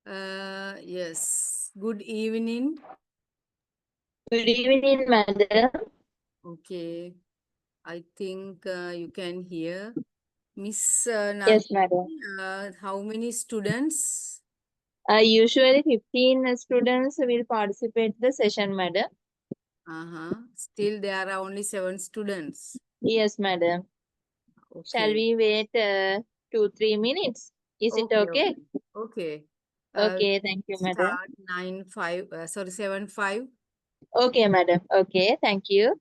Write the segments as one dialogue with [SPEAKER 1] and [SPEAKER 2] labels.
[SPEAKER 1] Yes. Good evening.
[SPEAKER 2] Good evening, madam.
[SPEAKER 1] Okay. I think you can hear. Miss
[SPEAKER 2] Yes, madam.
[SPEAKER 1] Nandini, how many students?
[SPEAKER 2] Usually 15 students will participate the session, madam.
[SPEAKER 1] Still, there are only 7 students.
[SPEAKER 2] Yes, madam. Shall
[SPEAKER 1] Okay.
[SPEAKER 2] we wait 2-3 minutes? Is it
[SPEAKER 1] Okay.
[SPEAKER 2] okay?
[SPEAKER 1] Okay. Okay.
[SPEAKER 2] Okay, thank you, madam.
[SPEAKER 1] Start 9 5. Sorry, 7 5.
[SPEAKER 2] Okay, madam. Okay, thank you.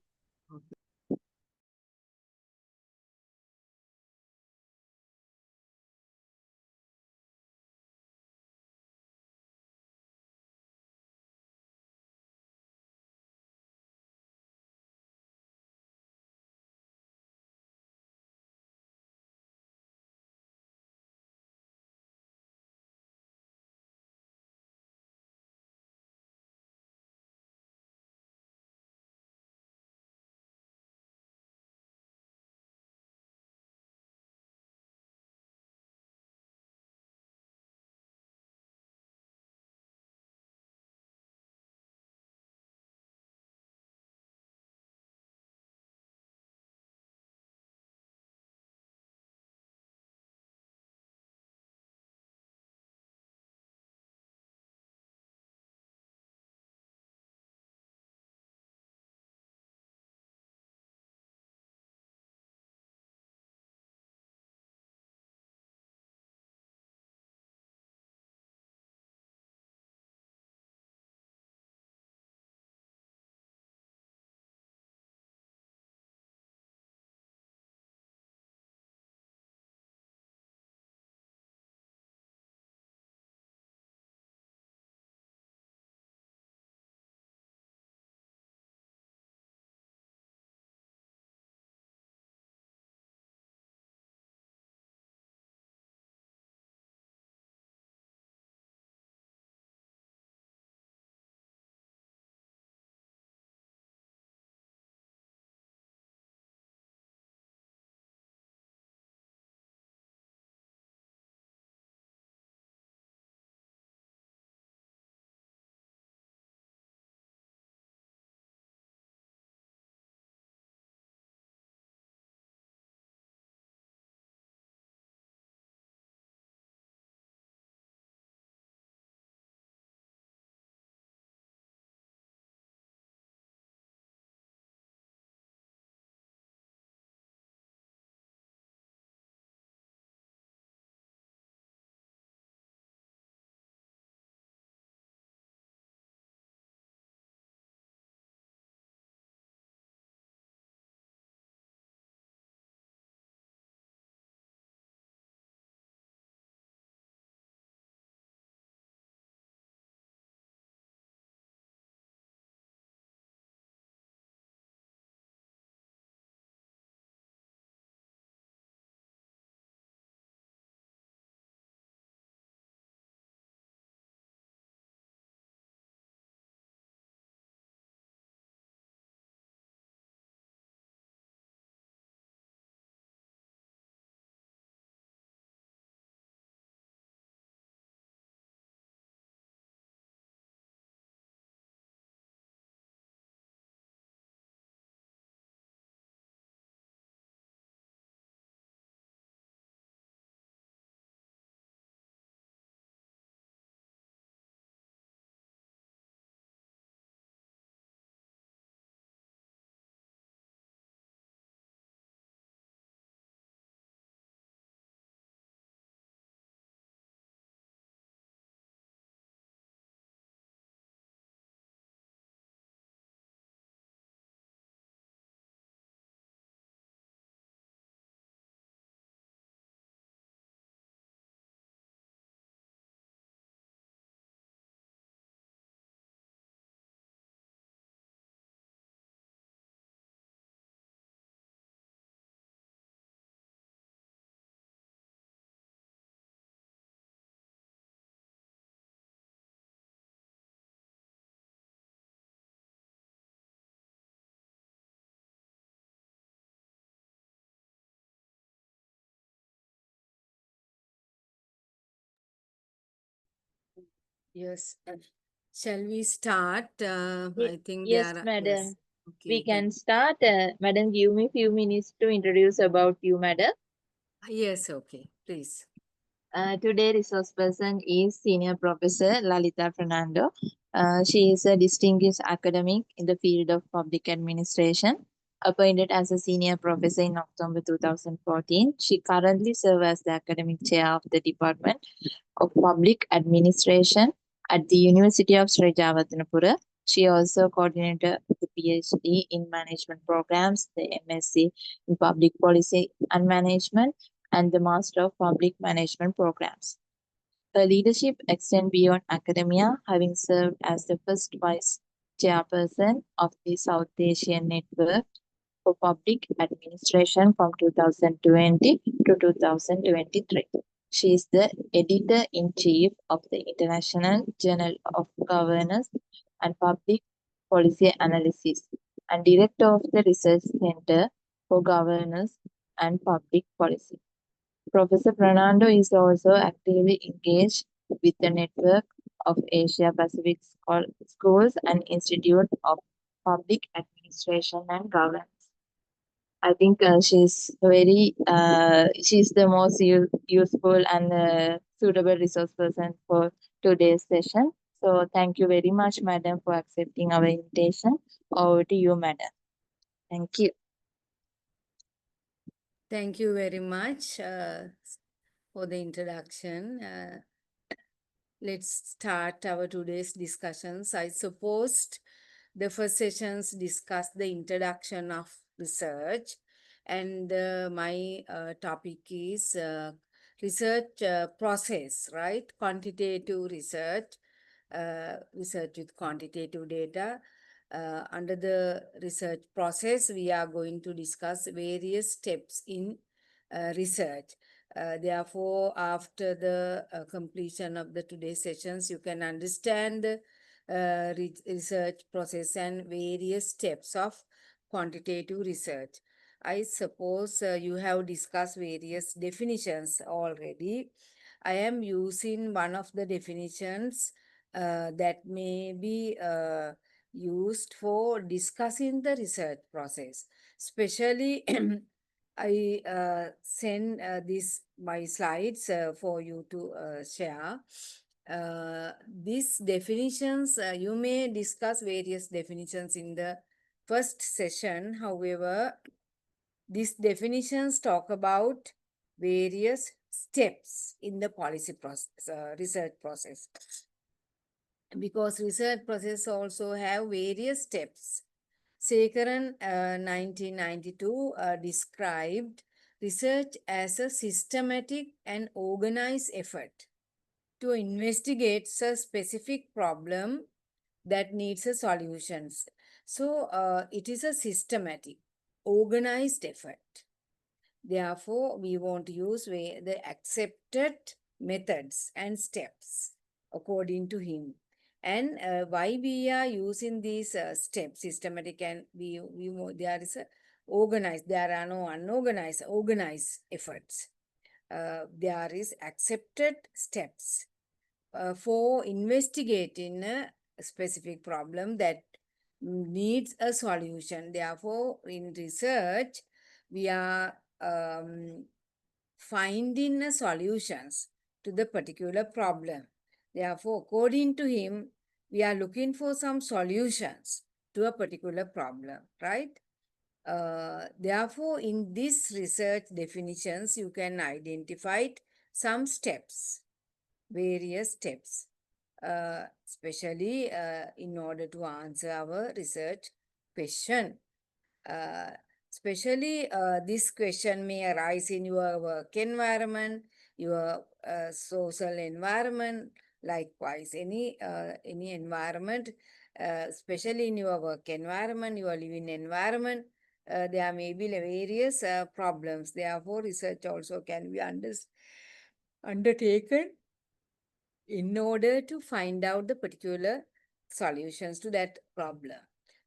[SPEAKER 1] Yes. Shall we start? I think
[SPEAKER 2] Yes,
[SPEAKER 1] there are, yes.
[SPEAKER 2] madam. We
[SPEAKER 1] Okay, then.
[SPEAKER 2] can start. Madam, give me few minutes to introduce about you, madam.
[SPEAKER 1] Yes, okay, please.
[SPEAKER 2] Today, resource person is Senior Professor Lalitha Fernando. She is a distinguished academic in the field of public administration. Appointed as a senior professor in October 2014, she currently serves as the academic chair of the Department of Public Administration at the University of Sri Jawatanapura. She also coordinated the PhD in management programs, the MSc in public policy and management, and the Master of Public Management programs. Her leadership extends beyond academia, having served as the first vice chairperson of the South Asian Network for Public Administration from 2020 to 2023. She is the editor-in-chief of the International Journal of Governance and Public Policy Analysis and director of the Research Center for Governance and Public Policy. Professor Fernando is also actively engaged with the network of Asia Pacific schools and Institute of Public Administration and Governance. I think she's the most useful and suitable resource person for today's session. So thank you very much, madam, for accepting our invitation. Over to you, madam. Thank you.
[SPEAKER 1] Thank you very much for the introduction. Let's start our today's discussions. I supposed the first sessions discuss the introduction of research, and my topic is research process, right? Quantitative research, research with quantitative data. Under the research process, we are going to discuss various steps in research. Therefore, after the completion of the today's sessions, you can understand the research process and various steps of quantitative research. I suppose you have discussed various definitions already. I am using one of the definitions that may be used for discussing the research process. Especially, I send my slides for you to share. These definitions, you may discuss various definitions in the first session. However, these definitions talk about various steps in the policy process, research process. Because research process also have various steps. Sekaran, 1992, described research as a systematic and organized effort to investigate a specific problem that needs a solutions. So it is a systematic, organized effort. Therefore, we want to use the accepted methods and steps according to him. And why we are using these steps, systematic, and there is a organized, there are no unorganized, organized efforts. There is accepted steps for investigating a specific problem that needs a solution. Therefore, in research, we are finding solutions to the particular problem. Therefore, according to him, we are looking for some solutions to a particular problem, right? Therefore, in this research definitions, you can identify some steps, various steps, especially in order to answer our research question. Uh, Especially this question may arise in your work environment, your social environment, likewise any environment, especially in your work environment, your living environment, there may be various problems. Therefore, research also can be undertaken in order to find out the particular solutions to that problem.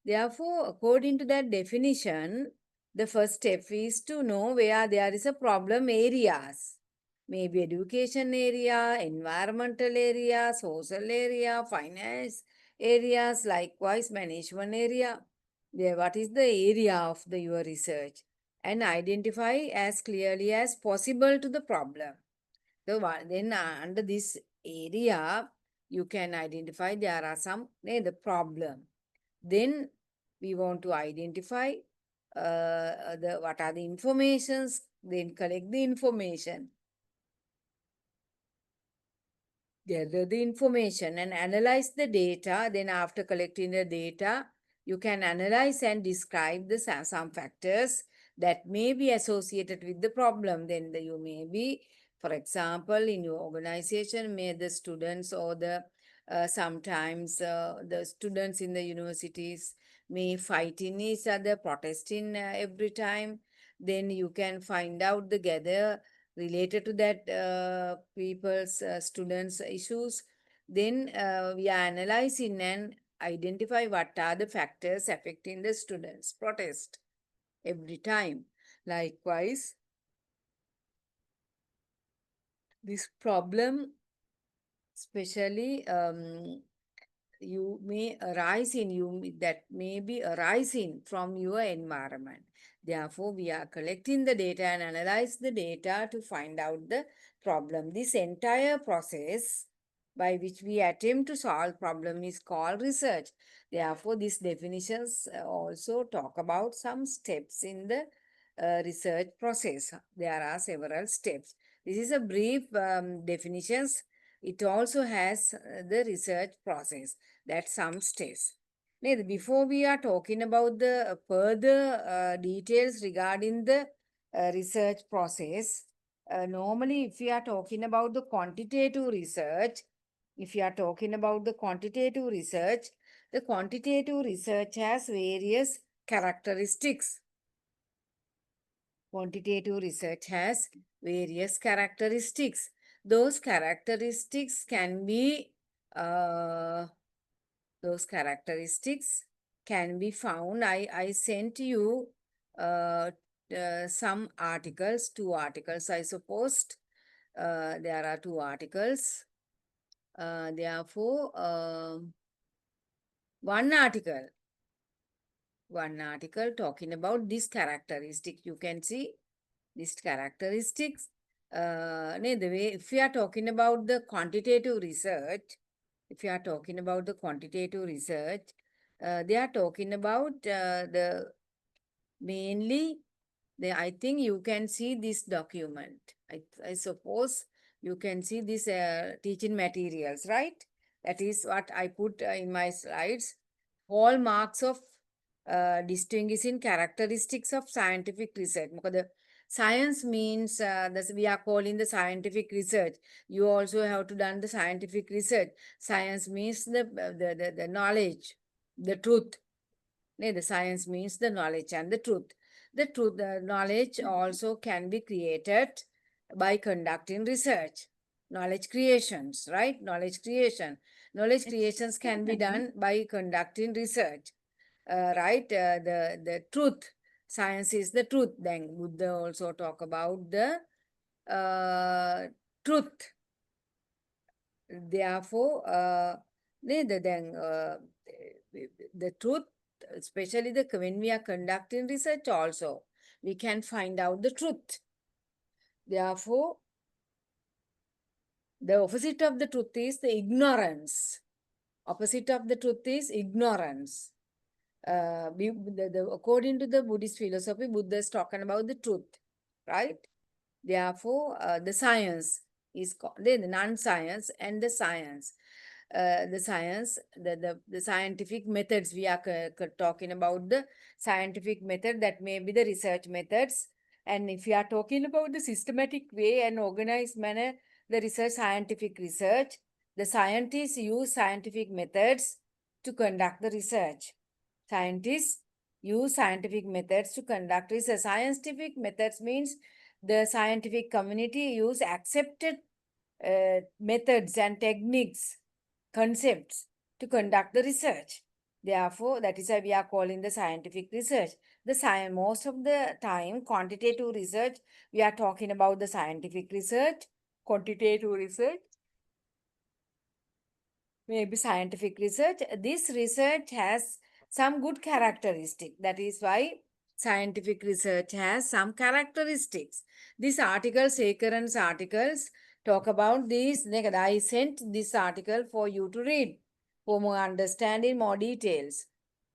[SPEAKER 1] Therefore, according to that definition, the first step is to know where there is a problem areas. maybe education area, environmental area, social area, finance areas, likewise management area. What is the area of your research? And identify as clearly as possible to the problem. So then under this area, you can identify there are some the problem. Then we want to identify the what are the informations, then collect the information, gather the information and analyze the data. Then after collecting the data, you can analyze and describe the some factors that may be associated with the problem. Then you may be, for example, in your organization, may the students or the sometimes the students in the universities may fight in each other, protesting every time. Then you can find out the gather related to that people's students issues. Then we are analyzing and identify what are the factors affecting the students protest every time. Likewise, this problem especially you may arise in you that may be arising from your environment. Therefore, we are collecting the data and analyze the data to find out the problem. This entire process by which we attempt to solve problem is called research. Therefore, these definitions also talk about some steps in the research process. There are several steps. This is a brief definitions. It also has the research process, that some steps. Before we are talking about the further details regarding the research process, normally if we are talking about the quantitative research, if you are talking about the quantitative research has various characteristics. Quantitative research has various characteristics. Those characteristics can be found. I sent you some articles, two articles I supposed. There are two articles. Therefore, one article talking about this characteristic. You can see these characteristics. The way, if we are talking about the quantitative research, they are talking about mainly, I think you can see this document. I suppose you can see this teaching materials, right? That is what I put in my slides. Hallmarks of distinguishing characteristics of scientific research. Because the science means we are calling the scientific research. You also have to done the scientific research. Science means the knowledge, the truth. The science means the knowledge and the truth. The knowledge also can be created by conducting research. Knowledge creations, right? Knowledge creations can be done by conducting research, right? The truth. Science is the truth. Then Buddha also talk about the truth. Therefore, the truth, especially when we are conducting research also, we can find out the truth. Therefore, the opposite of the truth is the ignorance. Opposite of the truth is ignorance. According to the Buddhist philosophy, Buddha is talking about the truth, right? Therefore, the science is called the non-science and the science. The scientific methods, we are talking about the scientific method, that may be the research methods. And if we are talking about the systematic way and organized manner, the scientific research, the scientists use scientific methods to conduct the research. Scientists use scientific methods to conduct research. Scientific methods means the scientific community use accepted methods and techniques, concepts to conduct the research. Therefore, that is why we are calling the scientific research. Most of the time, quantitative research, we are talking about the scientific research. quantitative research, maybe scientific research. This research has some good characteristic. That is why scientific research has some characteristics. These articles, Sekaran's articles, talk about these. I sent this article for you to read for more understanding, more details.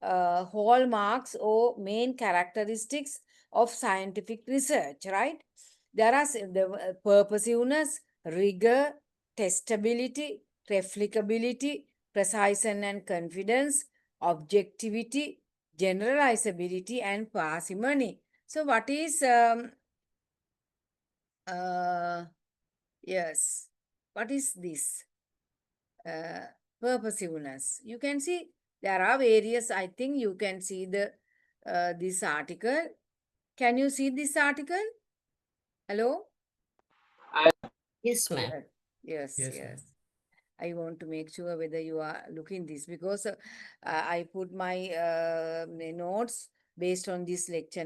[SPEAKER 1] Hallmarks or main characteristics of scientific research, right? There are the purposiveness, rigor, testability, replicability, precision and confidence, objectivity, generalizability, and parsimony. So, what is yes, what is this purposiveness? You can see there are various. I think you can see the this article. Can you see this article? Hello.
[SPEAKER 3] Yes, ma'am.
[SPEAKER 1] Yes. Yes.
[SPEAKER 4] Yes,
[SPEAKER 1] Yes.
[SPEAKER 4] ma'am.
[SPEAKER 1] I want to make sure whether you are looking this because I put my notes based on this lecture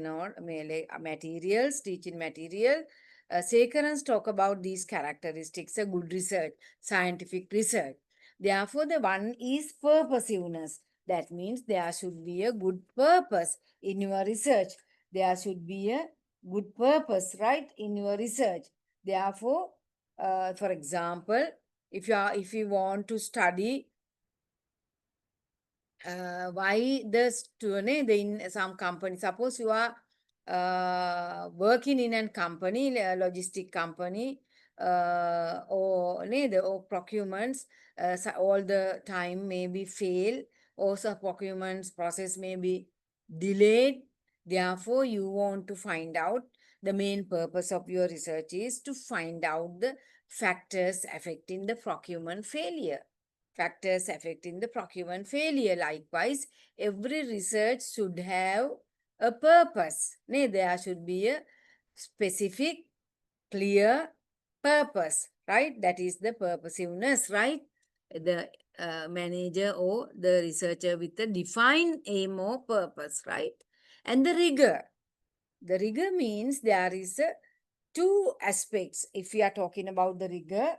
[SPEAKER 1] materials, teaching material. Sekarans talk about these characteristics, a good research, scientific research. Therefore, the one is purposiveness. That means there should be a good purpose in your research. There should be a good purpose, right, in your research. Therefore, for example, if you want to study why the student in some company, suppose you are working in a company, a logistic company, or procurements, all the time maybe fail, also procurements process may be delayed. Therefore, you want to find out, the main purpose of your research is to find out the factors affecting the procurement failure. Factors affecting the procurement failure. Likewise, every research should have a purpose. There should be a specific, clear purpose, right? That is the purposiveness, right? The manager or the researcher with a defined aim or purpose, right? And the rigor. The rigor means there is a two aspects. If we are talking about the rigor,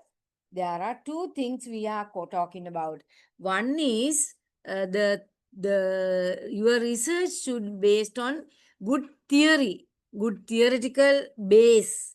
[SPEAKER 1] there are two things we are talking about. One is the your research should based on good theory, good theoretical base,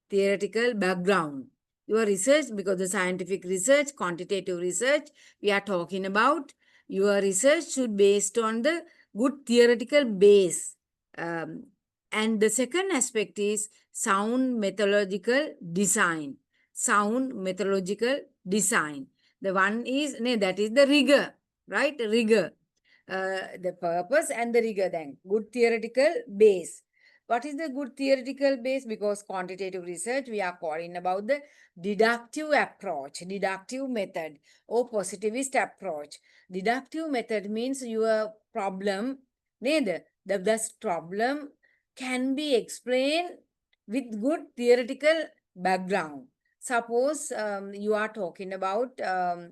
[SPEAKER 1] theoretical background. Your research, because the scientific research, quantitative research, we are talking about, your research should based on the good theoretical base. And the second aspect is sound methodological design. Sound methodological design. The one is, that is the rigor, right? Rigor. The purpose and the rigor then. Good theoretical base. What is the good theoretical base? Because quantitative research, we are calling about the deductive approach, deductive method or positivist approach. Deductive method means your problem, the problem can be explained with good theoretical background. Suppose you are talking about the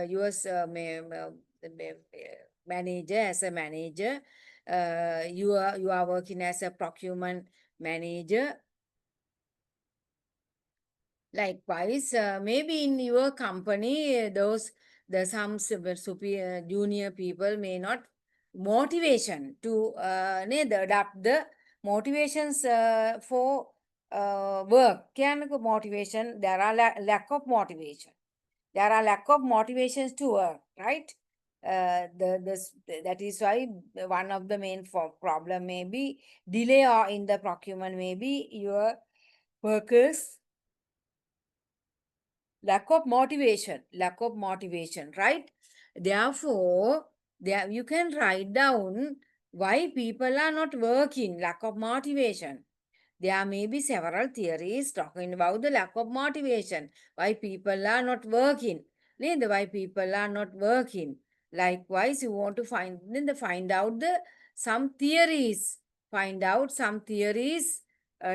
[SPEAKER 1] US manager. As a manager, you are working as a procurement manager. Likewise, maybe in your company, some superior junior people may not motivation to adapt the motivations for work. Can motivation, there are lack of motivation. There are lack of motivations to work, right? That is why one of the main problem may be delay or in the procurement, maybe your workers lack of motivation, right? Therefore, there you can write down why people are not working, lack of motivation. There may be several theories talking about the lack of motivation, why people are not working, why people are not working. Likewise, you want to find out the some theories, find out some theories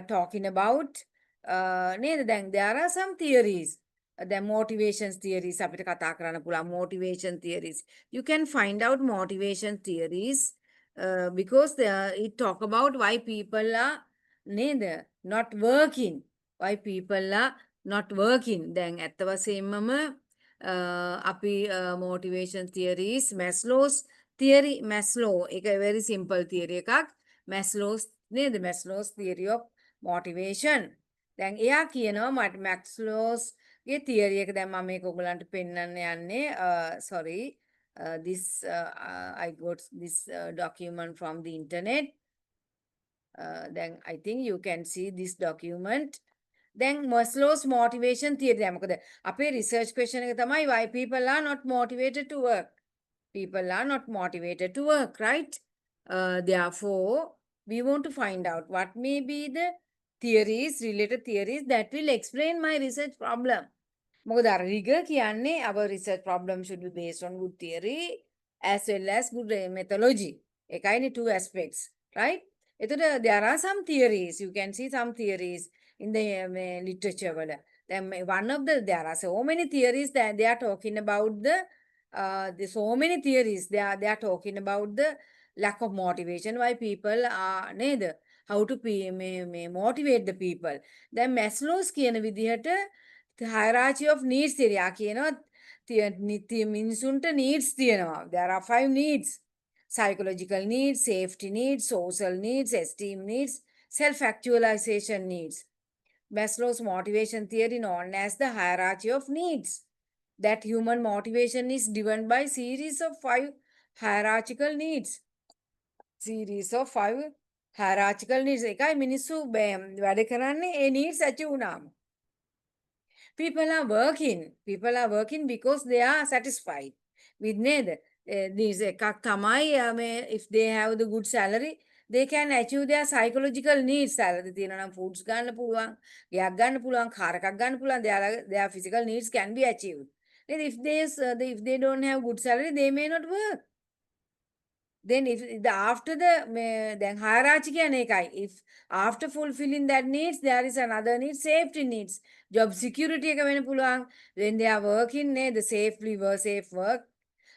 [SPEAKER 1] talking about then there are some theories. The motivations theories, අපිට කතා කරන්න පුළුවන් motivation theories. You can find out motivation theories because it talk about why people are not working. why people are not working. දැන් ඇත්ත වශයෙන්මම අපි motivation theories Maslow's theory Maslow එක very simple theory එකක් Maslow's නේද Maslow's theory of motivation. දැන් එයා කියනවා Maslow's ගේ theory එක දැන් මම මේක ඔයගලන්ට පෙන්නන්න යන්නේ sorry this I got this document from the internet. Then I think you can see this document. Then Maslow's motivation theory. දැන් මොකද අපේ research question එක තමයි why people are not motivated to work. People are not motivated to work, right? Therefore, we want to find out what may be the theories, related theories that will explain my research problem. මොකද අර rigor කියන්නේ our research problem should be based on good theory as well as good methodology. ඒකයිනේ two aspects, right? එතකොට there are some theories, you can see some theories in the literature වල. Then one of the there are so many theories that they are talking about the so many theories they are talking about the lack of motivation, why people are නේද how to motivate the people. දැන් Maslow's කියන විදිහට the hierarchy of needs theory ආ කියනවා මිනිසුන්ට needs තියෙනවා. There are 5 needs: psychological needs, safety needs, social needs, esteem needs, self-actualization needs. Maslow's motivation theory known as the hierarchy of needs. That human motivation is driven by series of 5 hierarchical needs. Series of 5 hierarchical needs. එකයි මිනිස්සු වැඩ කරන්නේ ඒ needs achieve වුණාම. People are working because they are satisfied with neither. These එකක් තමයි if they have the good salary, they can achieve their psychological needs. salary තියෙනවා නම් foods ගන්න පුළුවන්, ගෙයක් ගන්න පුළුවන්, car එකක් ගන්න පුළුවන්, their physical needs can be achieved. Then if they don't have good salary, they may not work. Then if after the then hierarchy කියන්නේ එකයි. If after fulfilling that needs, there is another need, safety needs. Job security එක වෙන්න පුළුවන්. When they are working, the safe work.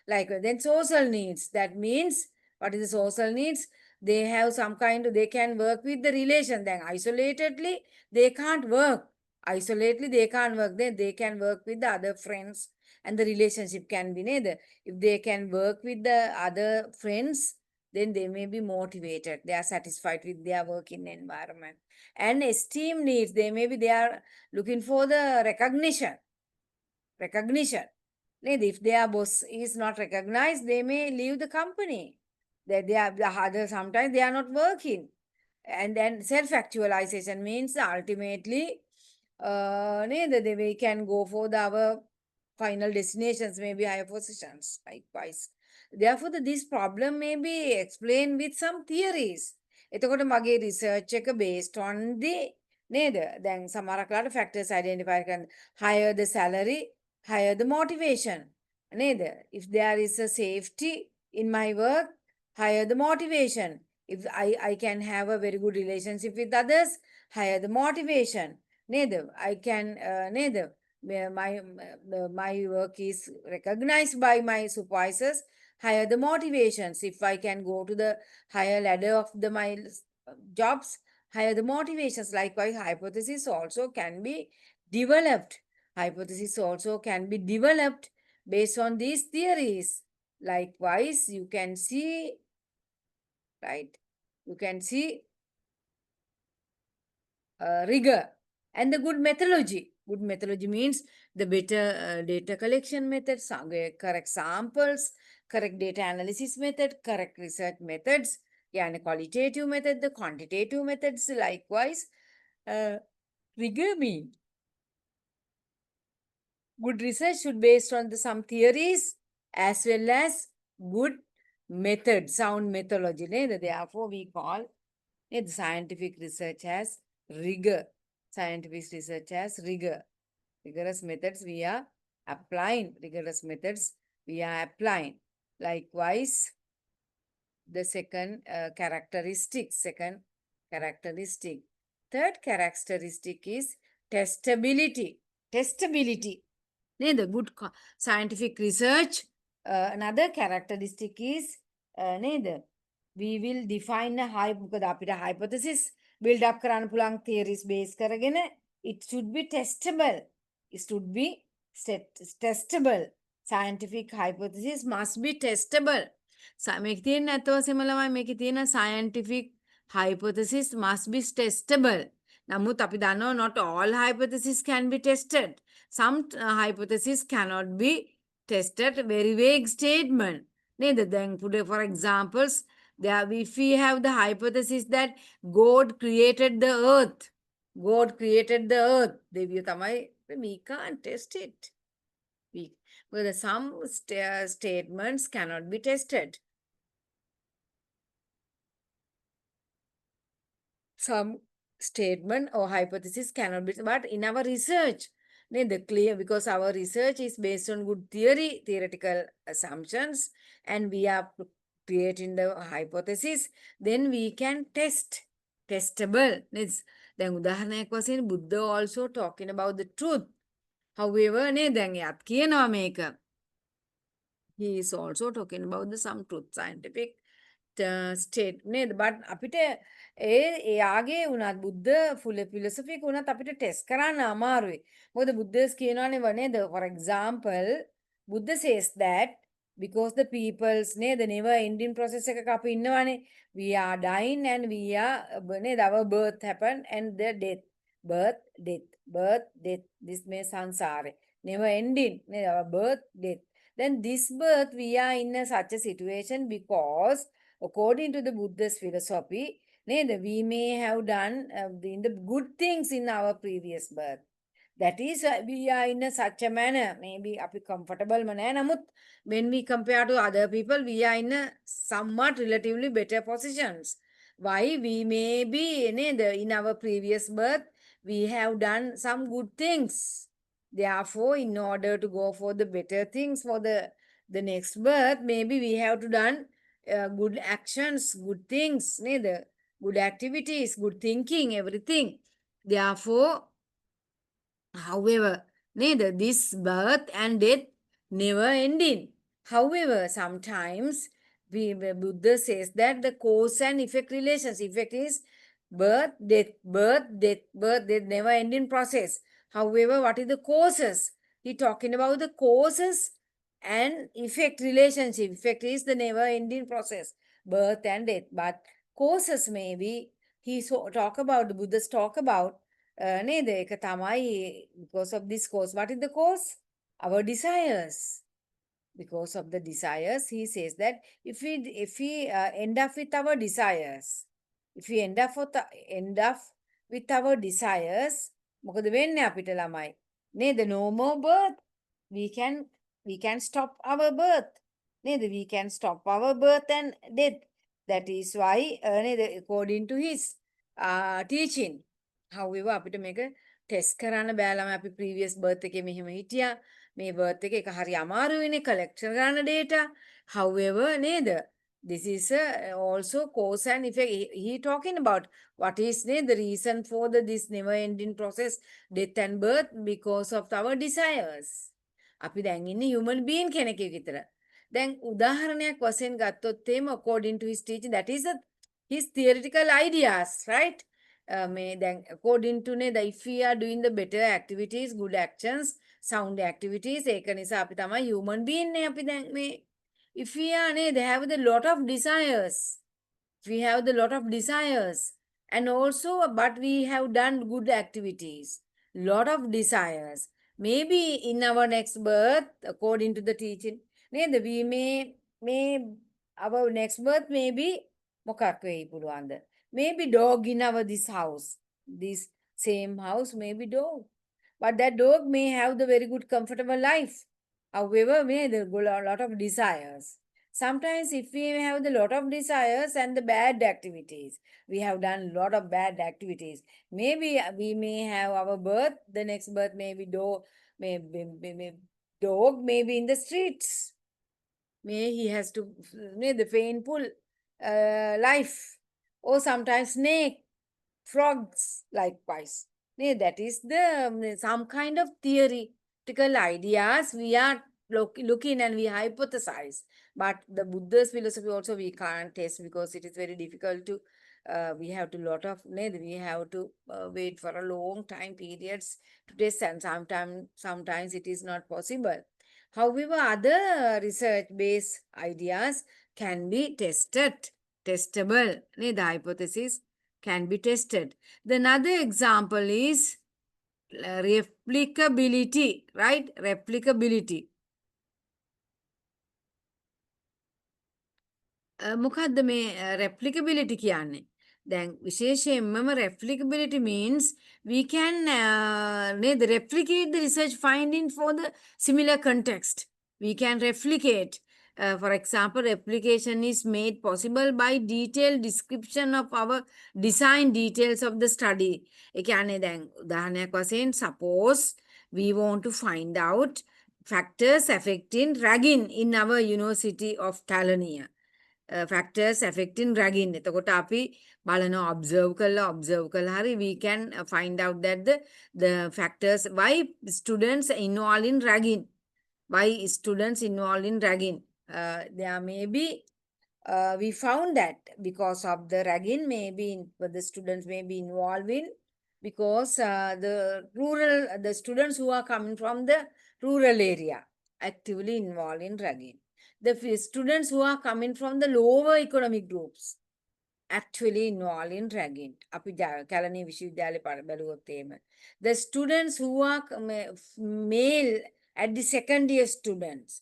[SPEAKER 1] Like then social needs. That means what is the social needs? They have some kind of, they can work with the relation. Then isolatedly, they can't work. Then they can work with the other friends. And the relationship can be neither. If they can work with the other friends, then they may be motivated. They are satisfied with their working environment. And esteem needs, they are looking for the recognition. If their boss is not recognized, they may leave the company. Sometimes they are not working. And then self-actualization means ultimately, we can go for our final destinations, maybe higher positions, likewise. Therefore, this problem may be explained with some theories. එතකොට මගේ research එක based on the නේද? දැන් සමහරක් factors identify කරන්න. Higher the salary, higher the motivation. නේද? If there is a safety in my work, higher the motivation. If I can have a very good relationship with others, higher the motivation. නේද? I can නේද? My work is recognized by my supervisors, higher the motivations. If I can go to the higher ladder of my jobs, higher the motivations. Likewise, hypothesis also can be developed. Based on these theories. Likewise, you can see, right? You can see rigor and the good methodology. Good methodology means the better data collection methods, correct samples, correct data analysis method, correct research methods, and qualitative method, the quantitative methods. Likewise, rigor means good research should be based on some theories as well as good method, sound methodology. Therefore, we call it scientific research as rigor. Rigorous methods we are applying. Likewise, the second characteristic. Third characteristic is testability. The good scientific research. Another characteristic is we will define a hypothesis build up කරන්න පුළුවන් theories base කරගෙන it should be testable. It should be testable. Scientific hypothesis must be testable. මේක තියෙන ඇත්ත වශයෙන්ම ළමයි මේකේ තියෙන scientific hypothesis must be testable. නමුත් අපි දන්නවා not all hypotheses can be tested. Some hypotheses cannot be tested. Very vague statement. නේද? දැන් for examples, if we have the hypothesis that God created the earth, God created the earth, we can't test it. Because some statements cannot be tested. Some statement or hypothesis cannot be, but in our research, the clear, because our research is based on good theoretical assumptions, and we are creating the hypothesis, then we can testable. Then උදාහරණයක් වශයෙන් Buddha also talking about the truth. However, දැන් එයාත් කියනවා මේක. He is also talking about the some truth scientific state නේද? but අපිට එයාගේ උනත් බුද්ධ philosophy උනත් අපිට ටෙස්ට් කරන්න අමාරුයි. මොකද බුද්ධස් කියනවානේ නේද? For example, Buddha says that because the people's the never ending process එකක අපි ඉන්නවානේ. We are dying and we are නේද? Our birth happen and the death. Birth, death. This may sansare. Never ending. Our birth, death. Then this birth, we are in such a situation because according to the Buddha's philosophy, we may have done the good things in our previous birth. That is why we are in such a manner, maybe comfortable manner. When we compare to other people, we are in a somewhat relatively better positions. Why? We may be in our previous birth, we have done some good things. Therefore, in order to go for the better things for the next birth, maybe we have to done good actions, good things, good activities, good thinking, everything. Therefore, however, neither this birth and death never ending. However, sometimes Buddha says that the cause and effect relations. Effect is birth, death, never ending process. However, what is the causes? He talking about the causes and effect relationship. Effect is the never ending process, birth and death. But causes maybe talk about, the Buddhas talk about because of this cause. What is the cause? Our desires. Because of the desires, he says that if we end up with our desires, if we end up with our desires, මොකද වෙන්නේ අපිට ළමයි? නේද? No more birth. We can stop our birth. නේද? We can stop our birth and death. That is why according to his teaching. However, අපිට මේක test කරන්න බෑ ළමයි. අපි previous birth එකේ මෙහෙම හිටියා. මේ birth එක හරි අමාරුයිනේ collect කරගන්න data. However, නේද? This is also cause and effect. He talking about what is the reason for this never ending process, death and birth, because of our desires. අපි දැන් ඉන්නේ human being කෙනෙක් විතර. දැන් උදාහරණයක් වශයෙන් ගත්තොත් එහෙම according to his teaching, that is his theoretical ideas, right? According to if we are doing the better activities, good actions, sound activities, ඒක නිසා අපි තමයි human being නේ අපි දැන් මේ. If we are they have a lot of desires. We have the lot of desires. And also, but we have done good activities. Lot of desires. Maybe in our next birth, according to the teaching, we may our next birth may be maybe dog in our this house. This same house, maybe dog. But that dog may have the very good comfortable life. However, there are a lot of desires. Sometimes if we have the lot of desires and the bad activities, we have done a lot of bad activities. Maybe we may have our birth, the next birth maybe dog, dog maybe in the streets. May he has to the painful life. Or sometimes snake, frogs likewise. That is the some kind of theoretical ideas we are looking and we hypothesize. But the Buddha's philosophy also we can't test because it is very difficult to we have to we have to wait for a long time periods to test, and sometimes it is not possible. However, other research-based ideas can be testable. The hypothesis can be tested. The another example is replicability, right? Replicability. මොකක්ද මේ replicability කියන්නේ? දැන් විශේෂයෙන්ම replicability means we can replicate the research finding for the similar context. We can replicate. For example, replication is made possible by detailed description of our design details of the study. ඒ කියන්නේ දැන් උදාහරණයක් වශයෙන් suppose we want to find out factors affecting ragging in our University of California. Factors affecting ragging. එතකොට අපි බලනවා observe කළා හරි we can find out that the factors why students involved in ragging. Why students involved in ragging. There may be we found that because of the ragging maybe the students may be involved in because the students who are coming from the rural area actively involved in ragging. The students who are coming from the lower economic groups actually involved in ragging. Kalani Vishwavidyalaya බැලුවොත් එහෙම. The students who are male at the second year students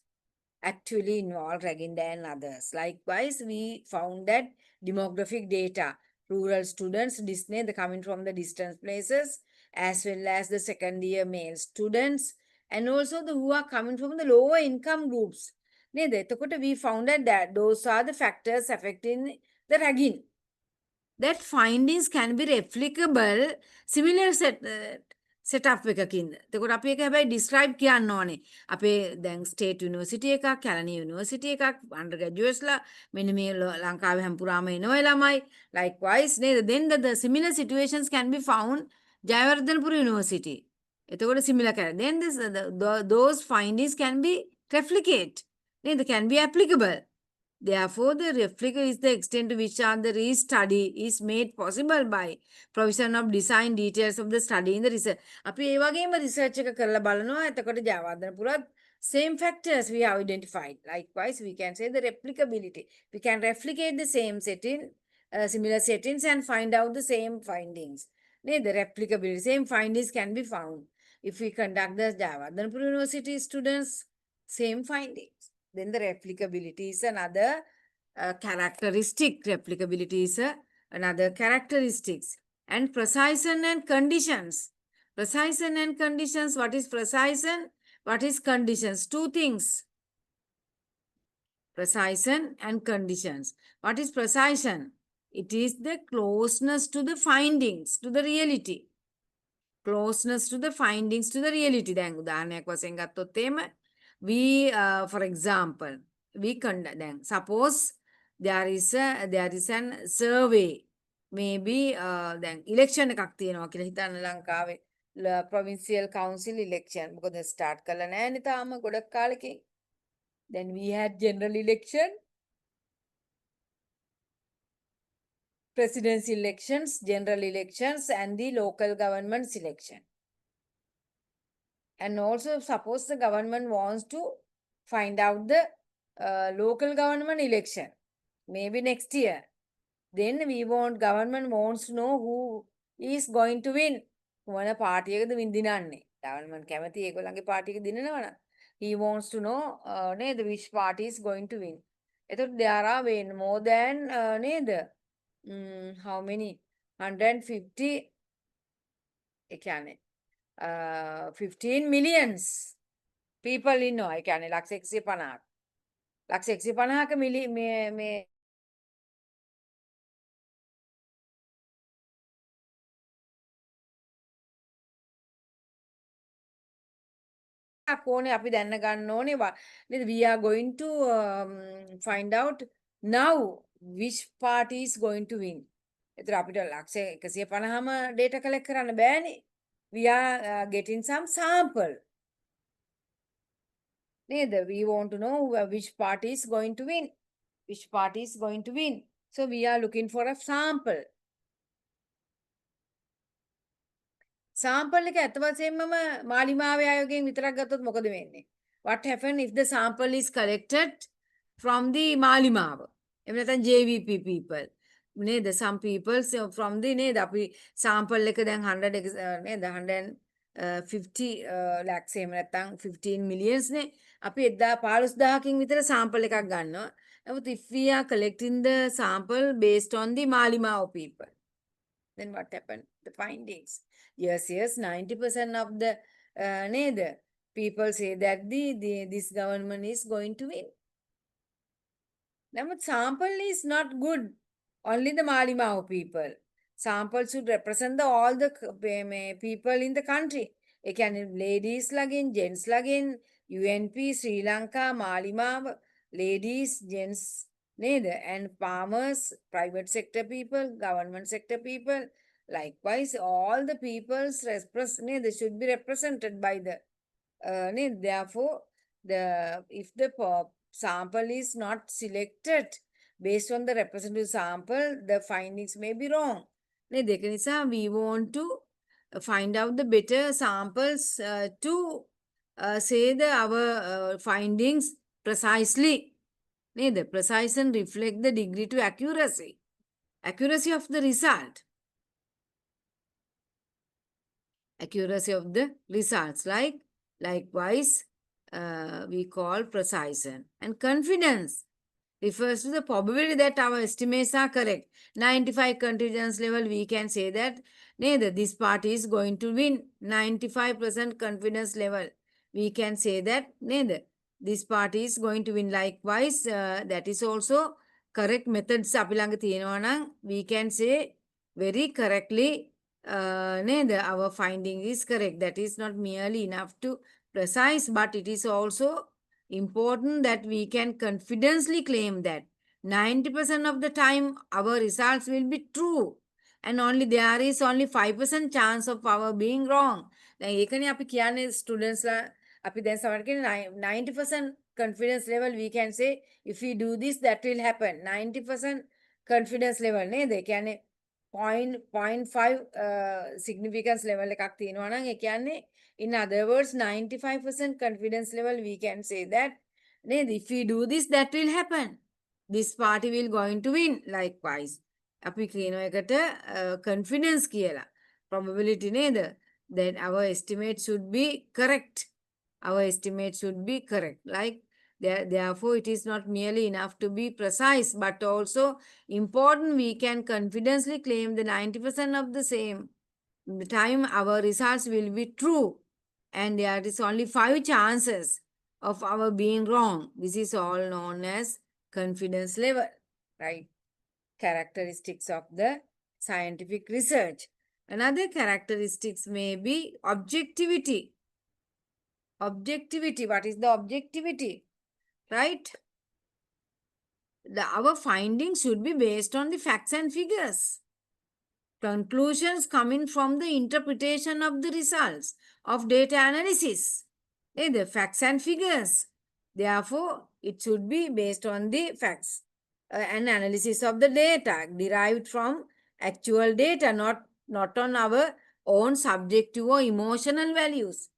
[SPEAKER 1] actually involved ragging than others. Likewise, we found that demographic data, rural students, they're coming from the distant places, as well as the second year male students, and also the who are coming from the lower income groups. We found that those are the factors affecting the ragging. That findings can be replicable similar setup එකකින්ද. එතකොට අපි ඒක හැබැයි describe කියන්න ඕනේ. අපේ දැන් state university එකක්, Kelani university එකක්, undergraduatesලා මෙන්න මේ ලංකාවේ හැම්පුරාම එනවා ළමයි. Likewise නේද? Then the similar situations can be found Jayawardenepura university. එතකොට similar කරා. Then those findings can be replicate. They can be applicable. Therefore, the replica is the extent to which the re-study is made possible by provision of design details of the study in the research. අපි ඒ වගේම research එක කරලා බලනවා. එතකොට ජයවර්ධනපුරත් same factors we have identified. Likewise, we can say the replicability. We can replicate the same setting, similar settings and find out the same findings. The replicability, same findings can be found. If we conduct the Jayawardhanapura University students, same findings. Then the replicability is another characteristic. Replicability is another characteristics. And precision and conditions. Precision and conditions. What is precision? What is conditions? Two things. Precision and conditions. What is precision? It is the closeness to the findings, to the reality. Closeness to the findings, to the reality. දැන් උදාහරණයක් වශයෙන් ගත්තොත් එහෙම we for example we conduct, then suppose there is an survey, maybe then election එකක් තියෙනවා කියලා හිතන්න ලංකාවේ provincial council election. මොකද start කළා නෑනේ තාම ගොඩක් කාලෙකින්. Then we had general election, presidency elections, general elections, and the local government election. And also, suppose the government wants to find out the local government election, maybe next year. Then government wants to know who is going to win. මොන පාටියකද වින්දිනන්නේ. Government කැමති ඒගොල්ලන්ගේ පාටියක දිනනවනම්. He wants to know නේද which party is going to win. එතකොට there are more than නේද how many 150 ඒ කියන්නේ 15 millions people ඉන්නවා. ඒ කියන්නේ ලක්ෂ 150ක්. ලක්ෂ 150ක මේ ඕනේ අපි දැන්න ගන්න ඕනේ. We are going to find out now which party is going to win. එතන අපිට ලක්ෂ 150ම data collect කරන්න බෑනේ. We are getting some sample. We want to know which party is going to win. Which party is going to win. So we are looking for a sample. Sample එක ඇත්ත වශයෙන්ම මාලිමාවේ ආයෝගයෙන් විතරක් ගත්තොත් මොකද වෙන්නේ? What happen if the sample is collected from the මාලිමාව? එහෙම නැත්නම් JVP people. නේද? Some people from the නේද අපි sample එක දැන් 100 නේද 150 lakhs එහෙම නැත්නම් 15 millions නේ. අපි 15000කින් විතර sample එකක් ගන්නවා. නමුත් if we are collecting the sample based on the මාලිමාව people, then what happened? The findings. Yes, 90% of the neither people say that this government is going to win. Now, sample is not good. Only the Malimao people. Sample should represent all the people in the country. It can ladies lagin, gents lagin, UNP, Sri Lanka, Malimao, ladies, gents, neither, and farmers, private sector people, government sector people. Likewise, all the people's they should be represented by the therefore, if the sample is not selected based on the representative sample, the findings may be wrong. We want to find out the better samples to say our findings precisely. Precise and reflect the degree to accuracy. Accuracy of the result. Accuracy of the results. Likewise, we call precision. And confidence refers to the probability that our estimates are correct. 95 confidence level, we can say that neither this party is going to win. 95% confidence level, we can say that neither this party is going to win. Likewise, that is also correct methods. We can say very correctly our finding is correct. That is not merely enough to precise, but it is also important that we can confidently claim that 90% of the time our results will be true, and only there is only 5% chance of our being wrong. දැන් ඒකනේ අපි කියන්නේ students ලා අපි දැන් සමහර කියන්නේ 90% confidence level, we can say if we do this that will happen. 90% confidence level නේද? ඒ කියන්නේ 0.5 significance level එකක් තියෙනවා නම් ඒ කියන්නේ in other words 95% confidence level, we can say that if we do this that will happen, this party will going to win. Likewise අපි කියනවා එකට confidence කියලා probability නේද, then our estimate should be correct. Our estimate should be correct. Therefore, it is not merely enough to be precise, but also important we can confidently claim the 90% of the same the time our results will be true, and there is only 5 chances of our being wrong. This is all known as confidence level, right? Characteristics of the scientific research. Another characteristics may be objectivity. Objectivity. What is the objectivity? Right? Our findings should be based on the facts and figures. Conclusions coming from the interpretation of the results of data analysis. The facts and figures. Therefore, it should be based on the facts and analysis of the data derived from actual data, not on our own subjective or emotional values.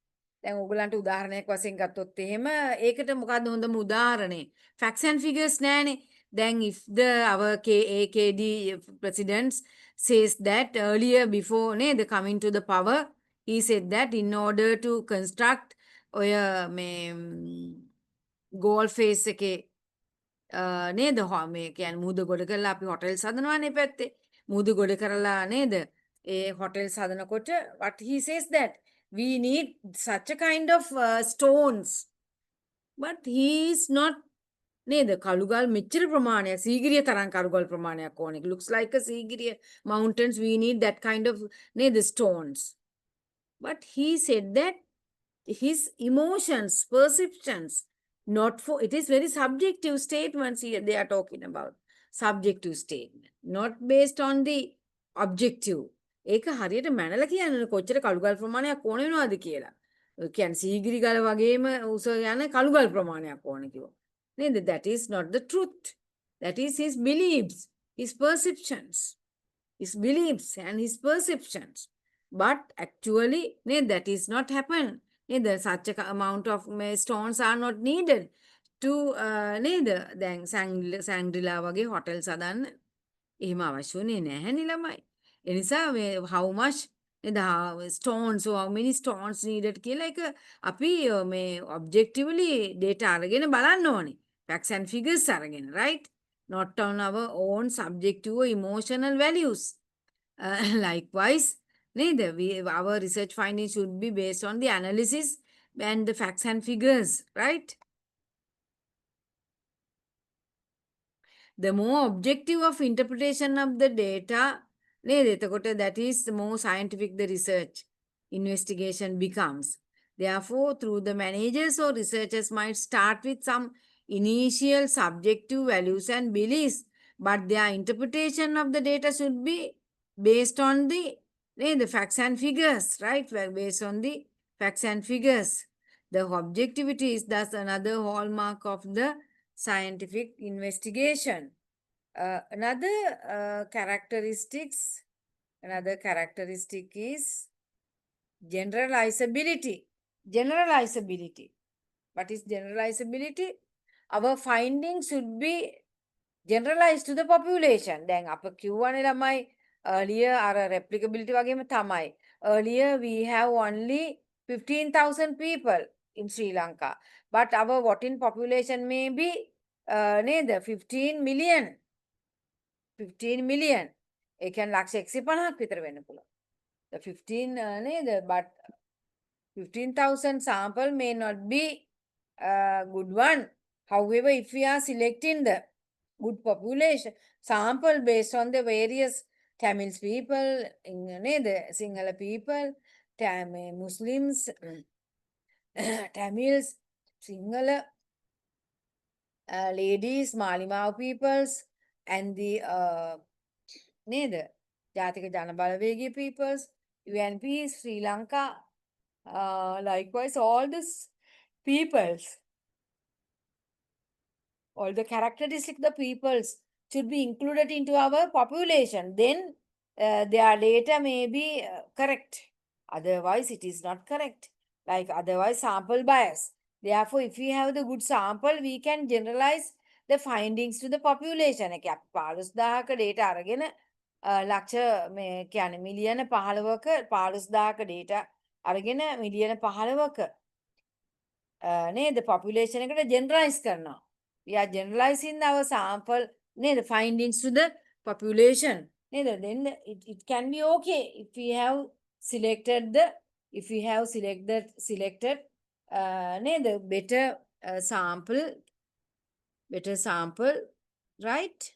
[SPEAKER 1] දැන් ඔයගලන්ට උදාහරණයක් වශයෙන් ගත්තොත් එහෙම ඒකට මොකද්ද හොඳම උදාහරණේ? Facts and figures නෑනේ. Then if our AKD president says that earlier before the coming to the power, he said that in order to construct goal face එකේ නේද මේ කියන්නේ මුහුද ගොඩ කරලා අපි හොටෙල් හදනවානේ පැත්තේ. මුහුද ගොඩ කරලා නේද ඒ හොටෙල් හදනකොට what he says that we need such a kind of stones, but he is not නේද කළුගල් මෙච්චර ප්‍රමාණයක් සීගිරිය තරම් කළුගල් ප්‍රමාණයක් ඕනේ. It looks like a Sigiriya mountains, we need that kind of නේද stones. But he said that his emotions, perceptions, not for, it is very subjective statements here they are talking about. Subjective statement, not based on the objective. ඒක හරියට මැනලා කියන්නේ කොච්චර කළුගල් ප්‍රමාණයක් ඕන වෙනවද කියලා. ඒ කියන්නේ සීගිරි ගල වගේම උස යන කළුගල් ප්‍රමාණයක් ඕන කිව්වා. That is not the truth. That is his beliefs. his perceptions, his beliefs and his perceptions. But actually, that is not happen. Neither such a amount of stones are not needed to neither then Shangri-La වගේ hotels හදන්න එහෙම අවශ්‍ය වෙන්නේ නැහැ නේ ළමයි. ඒ නිසා how much the stones or how many stones needed කියලා එක අපි මේ objectively data අරගෙන බලන්න ඕනේ. Facts and figures අරගෙන, right? Not on our own subjective or emotional values. Likewise, neither our research findings should be based on the analysis and the facts and figures, right? The more objective of interpretation of the data, that is the more scientific the research investigation becomes. Therefore, through the managers or researchers might start with some initial subjective values and beliefs, but their interpretation of the data should be based on the facts and figures, right? Based on the facts and figures. The objectivity is thus another hallmark of the scientific investigation. Another characteristic is generalizability. Generalizability. What is generalizability? Our findings should be generalized to the population. දැන් අප කිව්වනේ ළමයි earlier අර replicability වගේම තමයි. Earlier we have only 15,000 people in Sri Lanka. But our voting population may be neither 15 million. 15 million. ඒ කියන්නේ ලක්ෂ 150ක් විතර වෙන්න පුළුවන්. The 15 නේද? But 15,000 sample may not be a good one. However, if we are selecting the good population sample based on the various Tamil people, the Sinhala people, Muslims, Tamils, Sinhala ladies, Malimau peoples, and the Jatika Janabalawegi peoples, UNP, Sri Lanka, likewise all these peoples. All the characteristics the peoples should be included into our population. Then their data may be correct. Otherwise, it is not correct. Like otherwise, sample bias. Therefore, if we have the good sample, we can generalize the findings to the population. එක අපි 15000ක data අරගෙන ලක්ෂ මේ කියන්නේ මිලියන 15ක 15000ක data අරගෙන මිලියන 15ක the population එකට generalize කරනවා. We are generalizing our sample, the findings to the population. Then it can be okay if we have selected the better sample, right?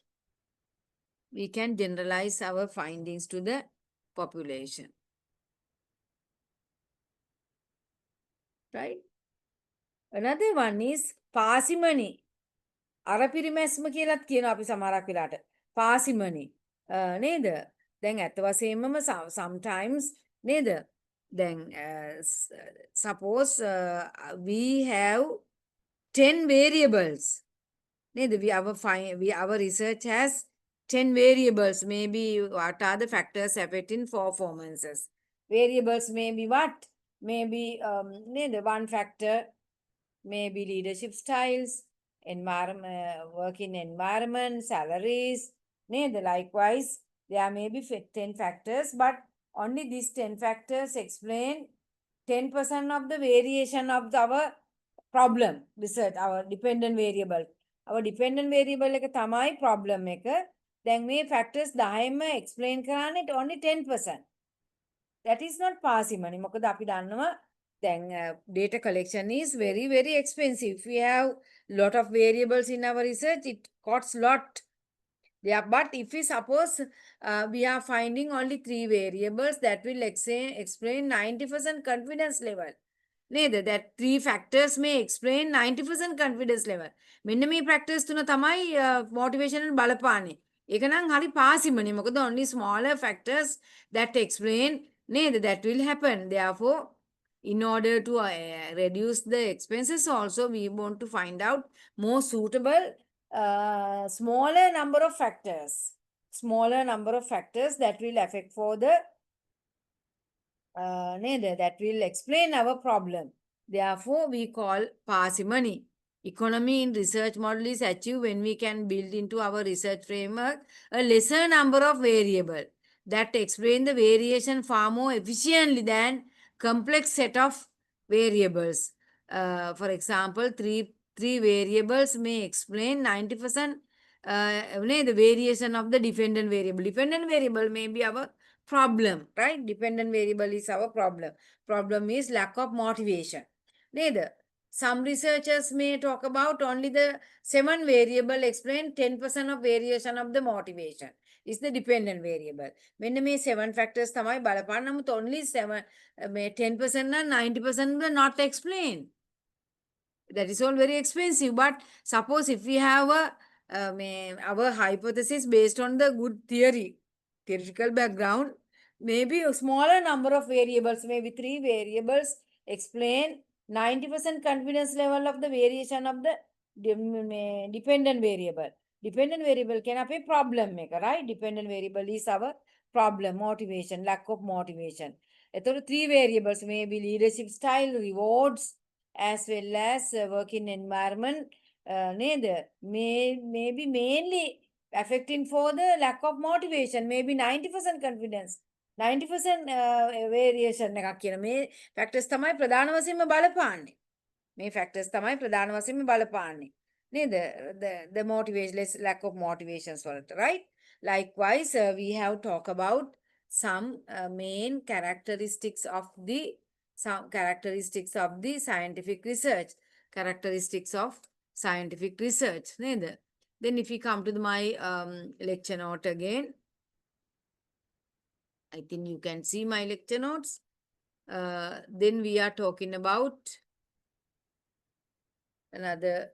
[SPEAKER 1] We can generalize our findings to the population, right? Another one is parsimony. අර පිරිමැස්ම කියලාත් කියනවා අපි සමහරක් වෙලාට parsimony නේද දැන් ඇත්ත වශයෙන්ම sometimes නේද දැන් suppose we have 10 variables නේද our research has 10 variables. Maybe what are the factors affecting performances? Variables may be what? Maybe one factor may be leadership styles, working environment, salaries. Likewise, there may be 10 factors, but only these 10 factors explain 10% of the variation of our problem research, our dependent variable. Our dependent variable එක තමයි problem එක. දැන් මේ factors 10ම explain කරන්නේ only 10%. That is not parsimony. මොකද අපි දන්නවා then data collection is very, very expensive. If we have lot of variables in our research, it costs lot. Yeah, but if we suppose we are finding only 3 variables, that will explain 90% confidence level. That 3 factors may explain 90% confidence level. මෙන්න මේ practice තුන තමයි motivational බලපාන්නේ. ඒක නම් හරි parsimony. මොකද only smaller factors that explain that will happen. Therefore, in order to reduce the expenses also, we want to find out more suitable, smaller number of factors. smaller number of factors that will affect for the that will explain our problem. Therefore, we call parsimony. Economy in research model is achieved when we can build into our research framework a lesser number of variables that explain the variation far more efficiently than complex set of variables. For example, three variables may explain 90% the variation of the dependent variable. Dependent variable may be our problem, right? Dependent variable is our problem. Problem is lack of motivation. Neither. Some researchers may talk about only the 7 variable explain 10% of variation of the motivation is the dependent variable. When may 7 factors tamai balapanna only 7 10% and 90% will not explain. That is all very expensive. But suppose if we have our hypothesis based on the good theoretical background, maybe a smaller number of variables, maybe 3 variables explain 90% confidence level of the variation of the dependent variable. Dependent variable can have a problem maker, right? Dependent variable is our problem, motivation, lack of motivation. 3 variables may be leadership style, rewards, as well as working environment, may be mainly affecting for the lack of motivation, maybe 90% confidence, 90% variation එකක් කියන මේ factors තමයි ප්‍රධාන වශයෙන්ම බලපාන්නේ. මේ factors තමයි ප්‍රධාන වශයෙන්ම බලපාන්නේ. නේද? The motivation, lack of motivations වලට, right? Likewise, we have talked about some main characteristics of the scientific research. Characteristics of scientific research. Then if we come to my lecture note again, I think you can see my lecture notes. Then we are talking about another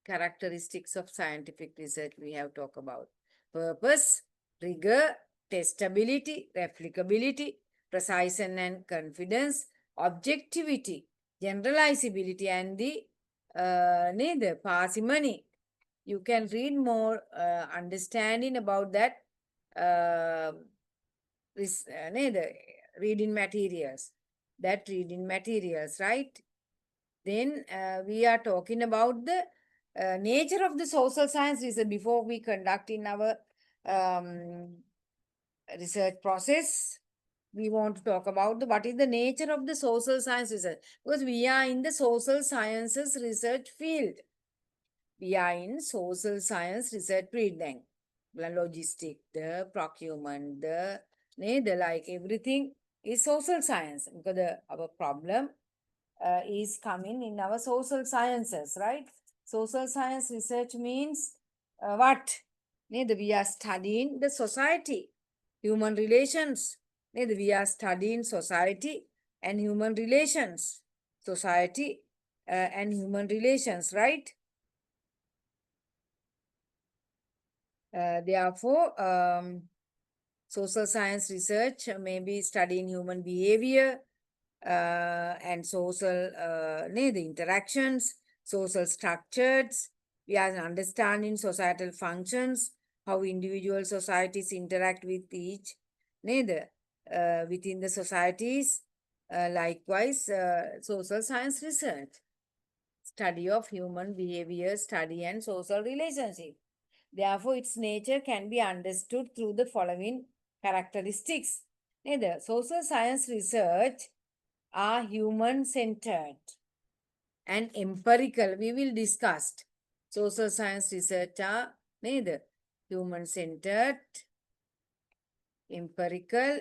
[SPEAKER 1] characteristics of scientific research we have talked about. Purpose, rigor, testability, replicability, precision and confidence, objectivity, generalizability, and the parsimony. You can read more understanding about that reading materials. Right? Then we are talking about the nature of the social science research before we conduct in our research process. We want to talk about what is the nature of the social science research, because we are in the social sciences research field. We are in social science research field then. Logistic, the procurement, the like everything is social science, because our problem is coming in our social sciences, right? Social science research means what? We are studying the society, human relations. We are studying society and human relations. Society and human relations, right? Therefore, social science research may be studying human behavior and social the interactions, social structures. We are understanding societal functions, how individual societies interact with each within the societies. Likewise, social science research, study of human behavior, study and social relationship. Therefore, its nature can be understood through the following characteristics. Social science research are human-centered and empirical. We will discuss. Social science research are human-centered, empirical,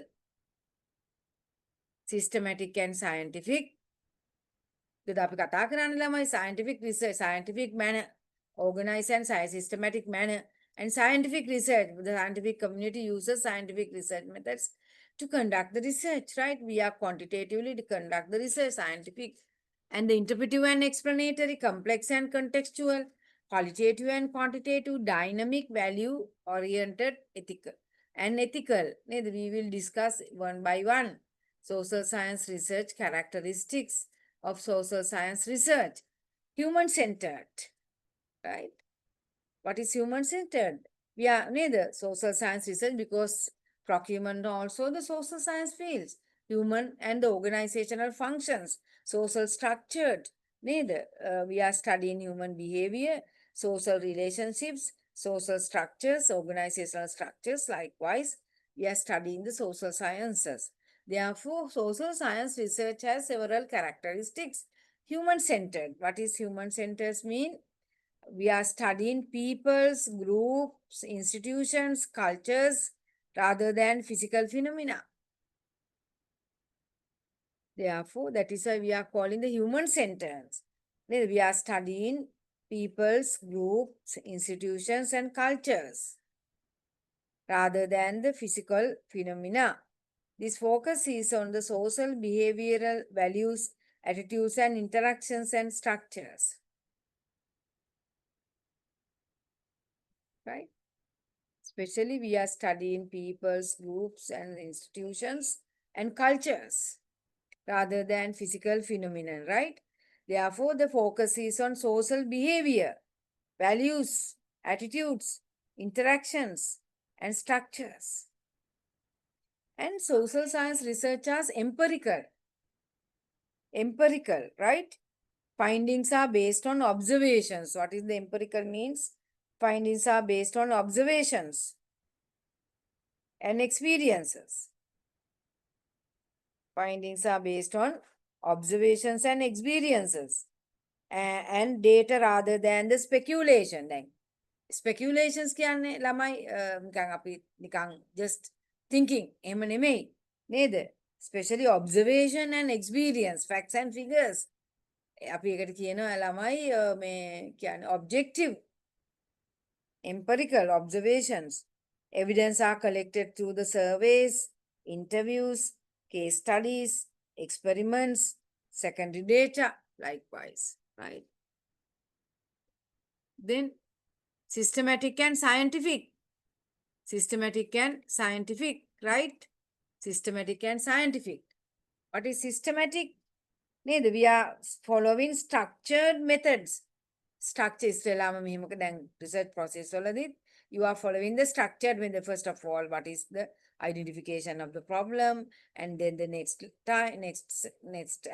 [SPEAKER 1] systematic and scientific. Scientific research, scientific manner, organized and systematic manner, and scientific research. The scientific community uses scientific research methods to conduct the research, right? We are quantitatively to conduct the research, scientific, and the interpretive and explanatory, complex and contextual, qualitative and quantitative, dynamic, value-oriented, ethical. We will discuss one by one. Social science research characteristics of social science research. Human-centered, right? What is human-centered? We are neither social science research because procurement also the social science fields, human and the organizational functions, social structured. Neither we are studying human behavior, social relationships, social structures, organizational structures. Likewise, we are studying the social sciences. Therefore, social science research has several characteristics. Human-centered. What is human-centered mean? We are studying peoples, groups, institutions, cultures, rather than physical phenomena. Therefore, that is why we are calling the human centers. We are studying peoples, groups, institutions, and cultures, rather than the physical phenomena. This focus is on the social, behavioral values, attitudes, and interactions and structures. Right? Especially we are studying peoples, groups, and institutions and cultures rather than physical phenomenon, right? Therefore, the focus is on social behavior, values, attitudes, interactions, and structures. And social science research as empirical. Empirical, right? Findings are based on observations. What is the empirical means? Findings are based on observations and experiences. Findings are based on observations and experiences and data rather than the speculation. Then speculations කියන්නේ ළමයි නිකන් අපි නිකන් just thinking එහෙම නෙමෙයි නේද? Especially observation and experience, facts and figures. අපි ඒකට කියනවා ළමයි මේ කියන්නේ objective, empirical observations. Evidence are collected through the surveys, interviews, case studies, experiments, secondary data, likewise, right? Then systematic and scientific. Systematic and scientific, right? Systematic and scientific. What is systematic? We are following structured methods. Structure is research process. You are following the structured method. First of all, what is the identification of the problem, and then the next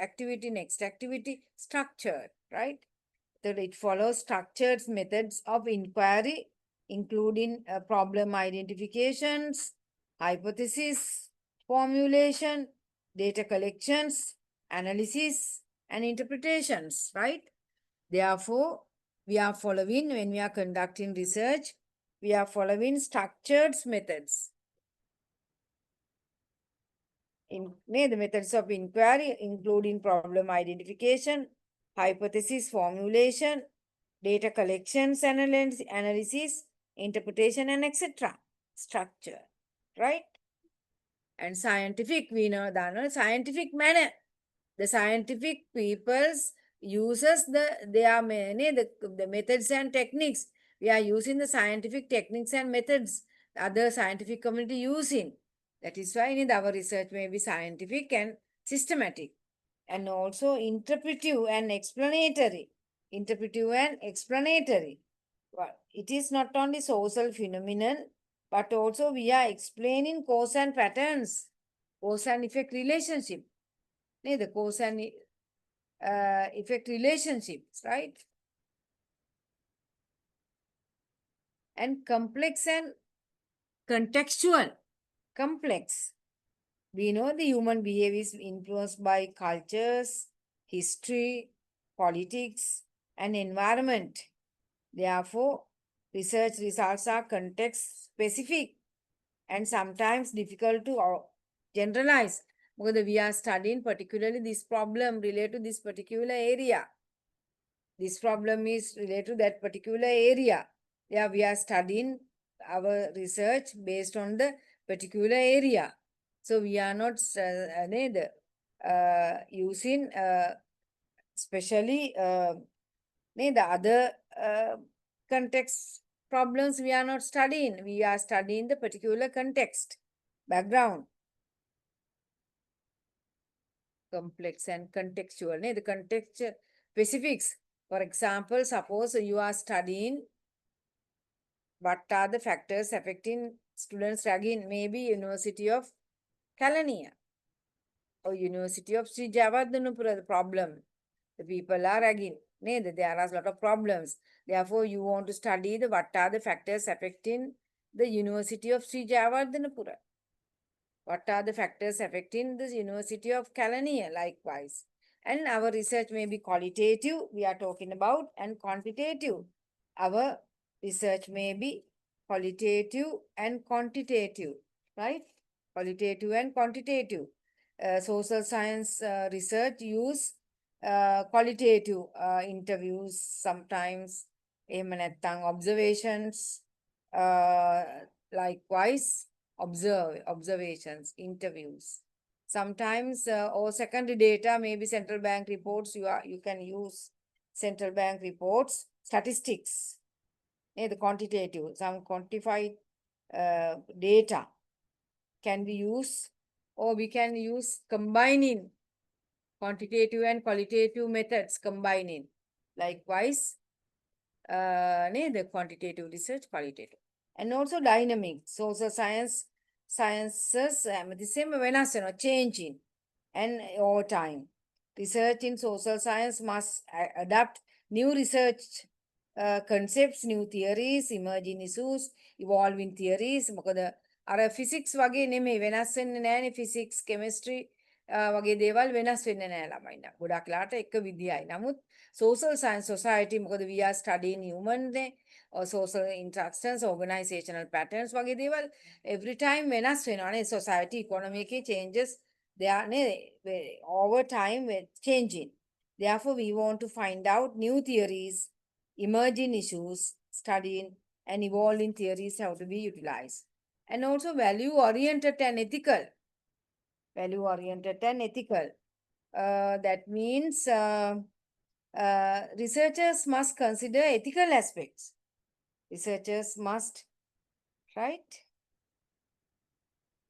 [SPEAKER 1] activity, structured, right? So it follows structured methods of inquiry, including problem identifications, hypothesis formulation, data collections, analysis, and interpretations, right? Therefore, we are following, when we are conducting research, we are following structured methods. The methods of inquiry, including problem identification, hypothesis formulation, data collections, analysis, interpretation, and etc. Structure, right? And scientific, we know that scientific manner. The scientific peoples uses the methods and techniques. We are using the scientific techniques and methods the other scientific community using. That is why our research may be scientific and systematic, and also interpretive and explanatory. Interpretive and explanatory. Well, it is not only social phenomenon, but also we are explaining cause and patterns, cause and effect relationship. The cause and effect relationships, right? And complex and contextual. Complex. We know the human behavior is influenced by cultures, history, politics, and environment. Therefore, research results are context specific and sometimes difficult to generalize. Because we are studying particularly this problem related to this particular area. This problem is related to that particular area. Yeah, we are studying our research based on the particular area. So we are not using especially the other context problems we are not studying. We are studying the particular context, background. Complex and contextual. The context specifics. For example, suppose you are studying what are the factors affecting students ragging? Maybe University of Kalania or University of Sri Javardhanapura, the problem. The people are ragging. There are a lot of problems. Therefore, you want to study what are the factors affecting the University of Sri Javardhanapura. What are the factors affecting the University of Kalania likewise? And our research may be qualitative, we are talking about, and quantitative. Our research may be qualitative and quantitative, right? Qualitative and quantitative. Social science research use qualitative interviews sometimes, observations, likewise observations, interviews. Sometimes or secondary data, maybe central bank reports. You can use central bank reports, statistics, the quantitative, some quantified data can be used, or we can use combining quantitative and qualitative methods combining. Likewise, the quantitative research, qualitative. And also dynamic. Social sciences, the same venas, changing and over time. Research in social science must adapt new research concepts, new theories, emerging issues, evolving theories. මොකද අර physics වගේ නෙමෙයි වෙනස් වෙන්නේ නැහැනේ physics, chemistry වගේ දේවල් වෙනස් වෙන්නේ නැහැ ළමයින්ට. ගොඩක් ලාට එක විදියයි. නමුත් social science society මොකද we are studying human or social interactions, organizational patterns වගේ දේවල් every time වෙනස් වෙනවානේ society economic changes they are over time changing. Therefore we want to find out new theories, emerging issues, studying and evolving theories have to be utilized. And also value oriented and ethical. Value oriented and ethical. That means researchers must consider ethical aspects. Researchers must, right,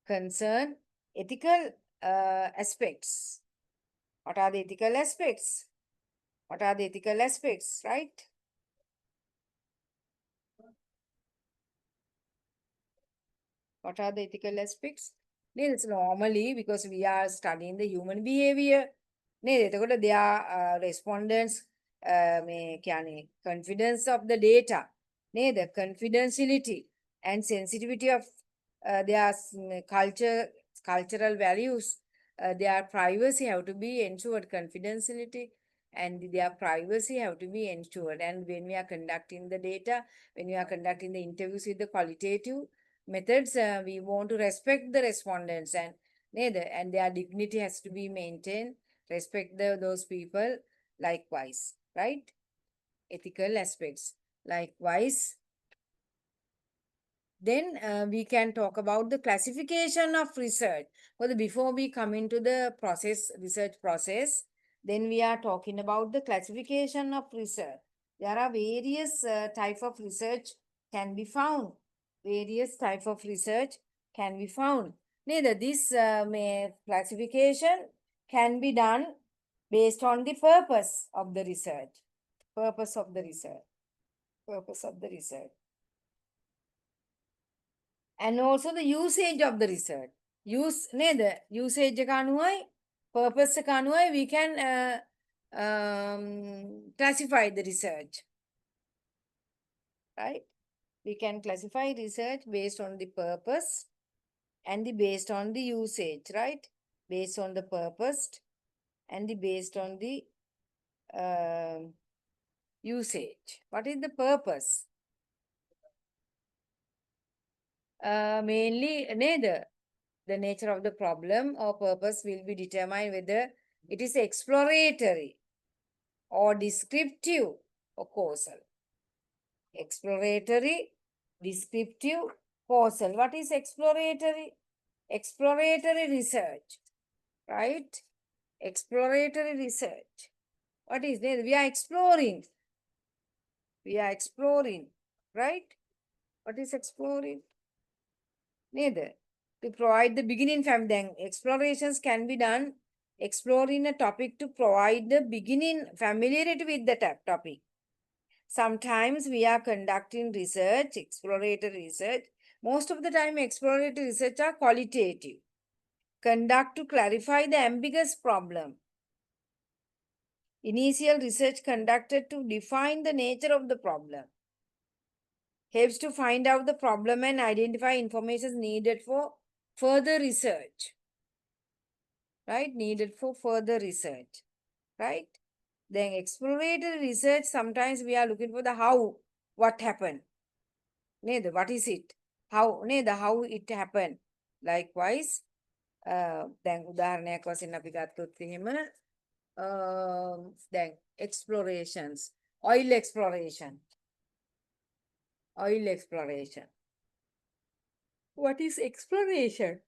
[SPEAKER 1] concern ethical aspects. What are the ethical aspects? What are the ethical aspects, right? What are the ethical aspects? It's normally because we are studying the human behavior. Their respondents confidence of the data. The confidentiality and sensitivity of their cultural values. Their privacy have to be ensured, confidentiality and their privacy have to be ensured. And when we are conducting the data, when we are conducting the interviews with the qualitative methods, we want to respect the respondents and their dignity has to be maintained. Respect those people likewise, right? Ethical aspects. Likewise, then we can talk about the classification of research. But before we come into the research process, then we are talking about the classification of research. There are various type of research can be found. Various type of research can be found. Neither this classification can be done based on the purpose of the research. Purpose of the research. Purpose of the research. And also the usage of the research. Usage එක අනුවයි purpose එක අනුවයි we can classify the research. Right? We can classify research based on the purpose and based on the usage, right? Based on the purpose and based on the usage. What is the purpose? Mainly, the nature of the problem or purpose will be determined whether it is exploratory or descriptive or causal. Exploratory, descriptive, causal. What is exploratory? Exploratory research, right? Exploratory research. What is there? We are exploring. We are exploring, right? What is exploring? Neither. To provide the beginning from then explorations can be done exploring a topic to provide the beginning familiarity with the topic. Sometimes we are conducting research, exploratory research. Most of the time, exploratory research are qualitative. Conduct to clarify the ambiguous problem. Initial research conducted to define the nature of the problem. Helps to find out the problem and identify information needed for further research. Right? Needed for further research. Right? Then exploratory research, sometimes we are looking for the how, what happened. What is it? How it happened. Likewise, දැන් උදාහරණයක් වශයෙන් අපි ගත්තොත් එහෙම දැන් explorations, oil exploration. Oil exploration. What is exploration?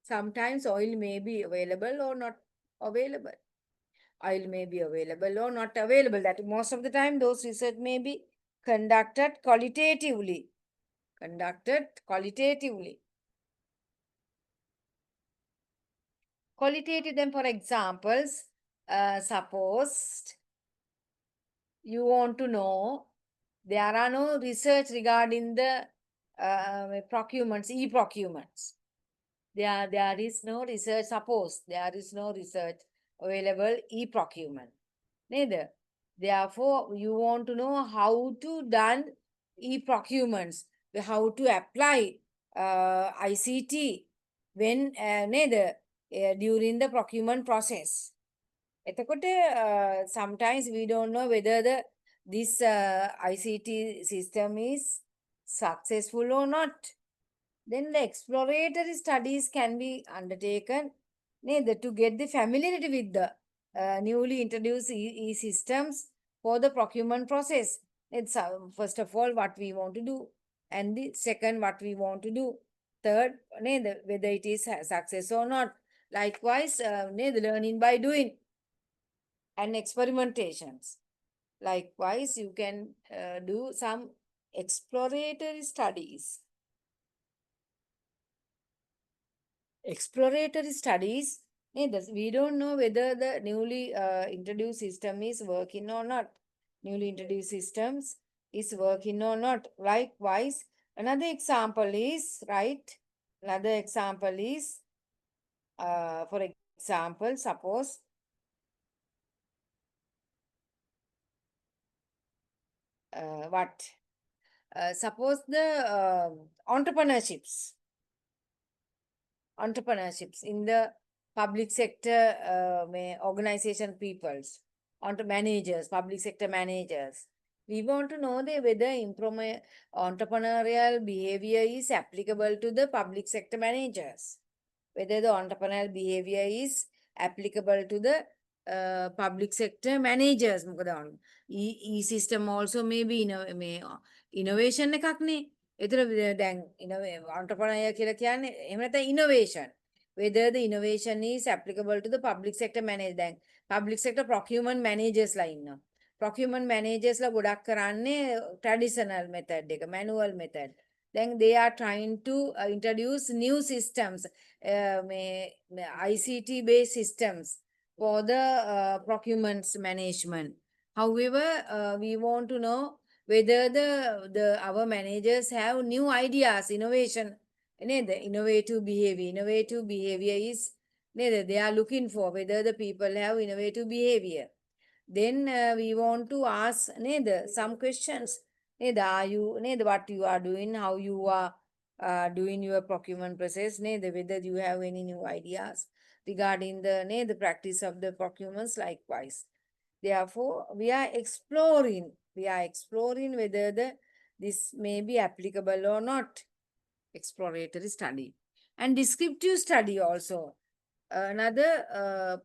[SPEAKER 1] Sometimes oil may be available or not available. Oil may be available or not available. That most of the time those research may be conducted qualitatively. Qualitative, then for examples, suppose you want to know, there are no research regarding the procurements, e-procurements. There is no research, suppose there is no research available e-procurement. Neither. Therefore, you want to know how to done e-procurements, how to apply ICT when during the procurement process. Sometimes we don't know whether this ICT system is successful or not. Then the exploratory studies can be undertaken to get the familiarity with the newly introduced e-systems for the procurement process. It's first of all what we want to do, and the second what we want to do. Third, whether it is a success or not. Likewise, the learning by doing and experimentations. Likewise, you can do some exploratory studies. Exploratory studies, we don't know whether the newly introduced system is working or not. Newly introduced systems is working or not. Likewise, another example is, for example, suppose suppose the entrepreneurships in the public sector organization peoples, managers, public sector managers. We want to know whether entrepreneurial behavior is applicable to the public sector managers. Whether the entrepreneurial behavior is applicable to the public sector managers. E-system also may be innovation එකක් නේ. ඒතර දැන් entrepreneur කියලා කියන්නේ එහෙම නැත්නම් innovation. Whether the innovation is applicable to the public sector manager. දැන් public sector procurement managers ලා ඉන්නවා. Procurement managers ලා ගොඩක් කරන්නේ traditional method එක, manual method. Then they are trying to introduce new systems, ICT based systems for the procurement management. However, we want to know whether our managers have new ideas, innovation, innovative behavior. Innovative behavior is they are looking for whether the people have innovative behavior. Then we want to ask some questions. Are you what you are doing, how you are doing your procurement process, whether you have any new ideas regarding the practice of the procurements. Likewise, therefore we are exploring whether this may be applicable or not. Exploratory study and descriptive study also another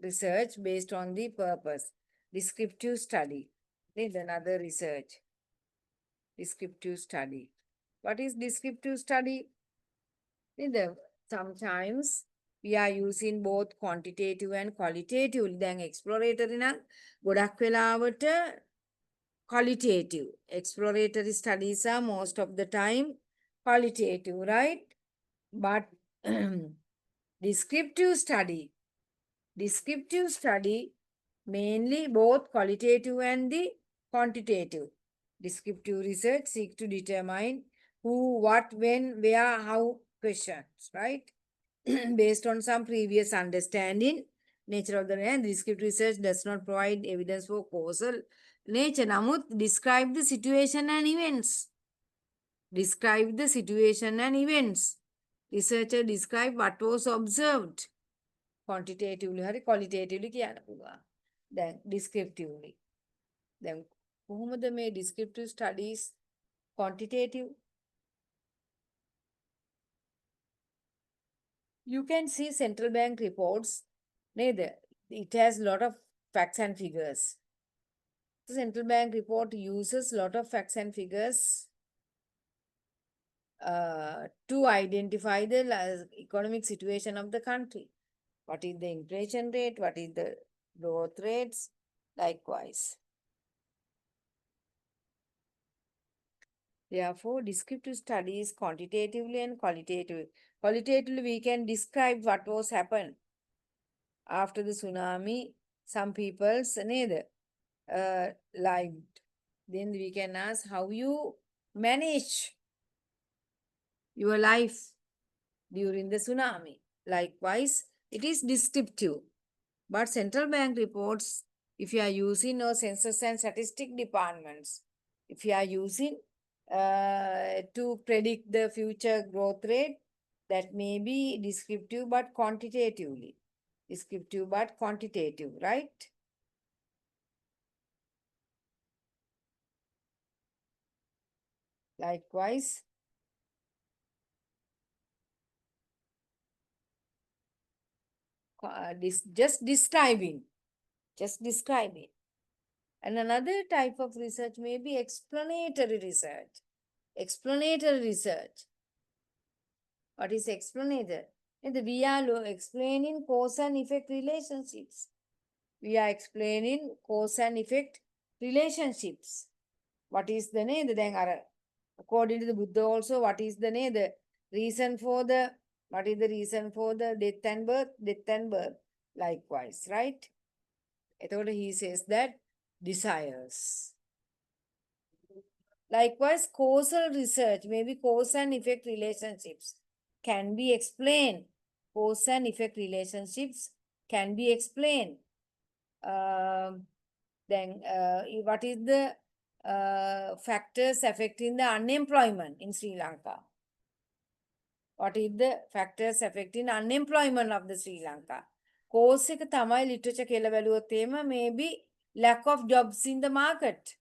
[SPEAKER 1] research based on the purpose. Descriptive study is another research. Descriptive study. What is descriptive study? Sometimes we are using both quantitative and qualitative. Then exploratory na ගොඩක් වෙලාවට qualitative. Exploratory studies are most of the time qualitative, right? But descriptive study mainly both qualitative and the quantitative. Descriptive research seek to determine who, what, when, where, how questions, right? Based on some previous understanding, nature of the land, descriptive research does not provide evidence for causal nature. Namuth describe the situation and events. Describe the situation and events. Researcher describe what was observed. Quantitatively, hari qualitatively කියන්න පුළුවන්. දැන් descriptively. දැන් කොහොමද මේ descriptive studies quantitative? You can see central bank reports. Neither. It has a lot of facts and figures. The central bank report uses a lot of facts and figures to identify the economic situation of the country. What is the inflation rate? What is the growth rates? Likewise. Therefore, descriptive studies quantitatively and qualitatively. Qualitatively, we can describe what was happened after the tsunami. Some people's neither lived. Then we can ask how you manage your life during the tsunami. Likewise, it is descriptive. But central bank reports, if you are using no census and statistic departments, if you are using to predict the future growth rate, that may be descriptive but quantitatively. Descriptive but quantitative, right? Likewise, just describing. And another type of research may be explanatory research. Explanatory research. What is explanatory? We are explaining cause and effect relationships. We are explaining cause and effect relationships. What is the name? According to the Buddha also, what is the name? The reason for the, what is the reason for the death and birth? Death and birth. Likewise, right? He says that desires. Likewise, causal research, maybe cause and effect relationships can be explained. Cause and effect relationships can be explained. Then, what is the factors affecting the unemployment in Sri Lanka? What is the factors affecting unemployment of the Sri Lanka? Cause එක තමයි literature කියලා බැලුවොත් එහෙම maybe lack of jobs in the market.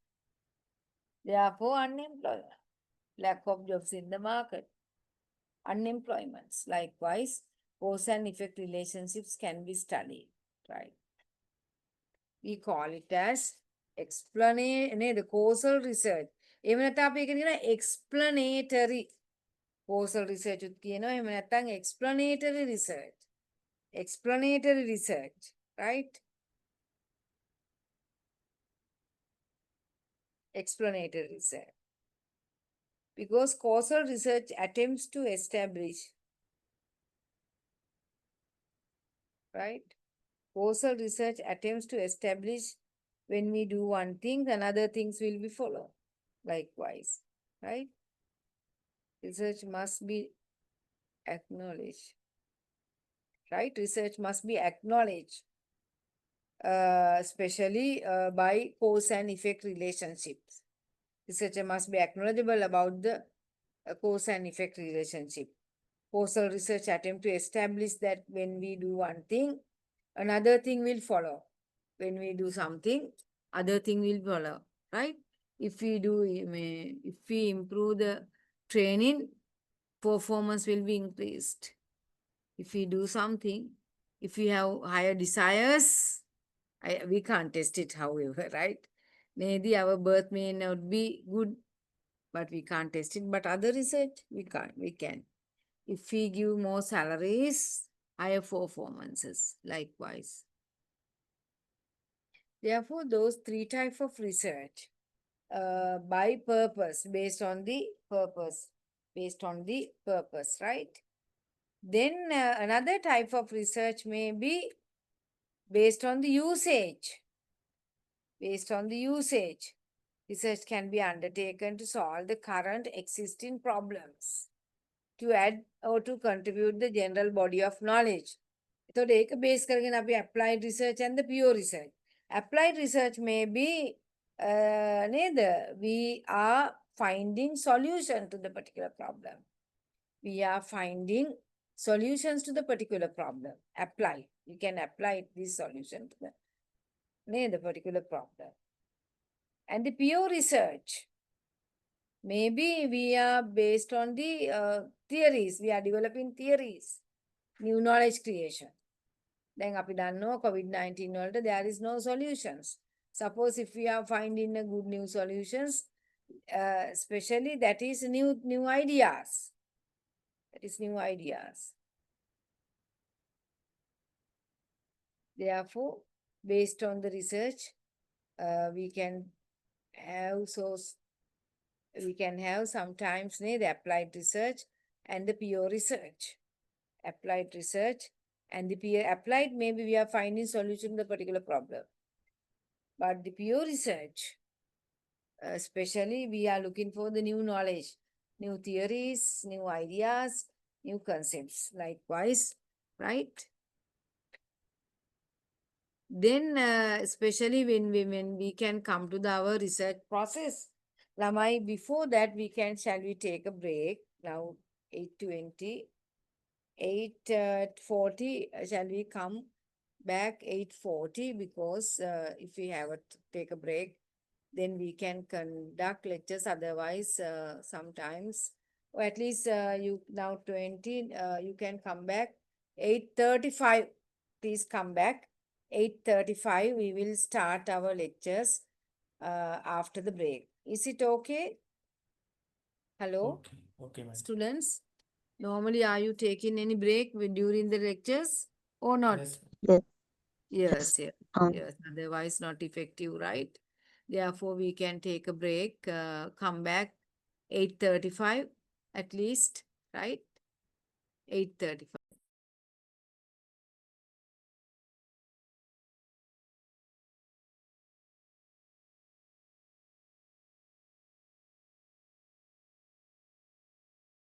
[SPEAKER 1] Therefore, unemployment. Lack of jobs in the market. Unemployments. Likewise, cause and effect relationships can be studied. Right? We call it as the causal research. Even explanatory causal research. Explanatory research. Explanatory research. Right? Explanatory research. Because causal research attempts to establish, right? Causal research attempts to establish when we do one thing, another things will be followed. Likewise, right? Research must be acknowledged, right? Research must be acknowledged, especially by cause and effect relationships. Researcher must be acknowledgeable about the cause and effect relationship. Causal research attempt to establish that when we do one thing, another thing will follow. When we do something, other thing will follow, right? If we improve the training, performance will be increased. If we do something, if we have higher desires, we can't test it, however, right? Maybe our birth may not be good, but we can't test it. But other research, we can. If we give more salaries, higher performances, likewise. Therefore, those three types of research, by purpose, based on the purpose, right? Then another type of research may be based on the usage, Research can be undertaken to solve the current existing problems, to add or to contribute the general body of knowledge. එතකොට ඒක base කරගෙන අපි applied research and the pure research. Applied research may be නේද? We are finding solution to the particular problem. We are finding solutions to the particular problem. Apply. You can apply this solution to the particular problem. And the pure research, maybe we are based on the theories. We are developing theories. New knowledge creation. Then අපි දන්නවා COVID-19 වලට there is no solutions. Suppose if we are finding a good new solutions, especially that is new ideas. That is new ideas. Therefore, based on the research, we can have sometimes the applied research and the pure research. Applied research and the pure applied, maybe we are finding solution to the particular problem. But the pure research, especially we are looking for the new knowledge, new theories, new ideas, new concepts. Likewise, right? Then, especially when we can come to our research process, Lamai, before that shall we take a break? Now 8:20, 8:40, shall we come back 8:40? Because if we have to take a break, then we can conduct lectures. Otherwise, sometimes, or at least you now 20, you can come back 8:35. Please come back 8:35. We will start our lectures after the break. Is it okay? Hello,
[SPEAKER 4] Okay, ma'am.
[SPEAKER 1] students. Normally, are you taking any break during the lectures or not?
[SPEAKER 4] Yes.
[SPEAKER 2] Yes.
[SPEAKER 1] Yes, yes,
[SPEAKER 2] Um,
[SPEAKER 1] yes. Otherwise, not effective, right? Therefore, we can take a break, come back 8:35 at least, right? 8:35.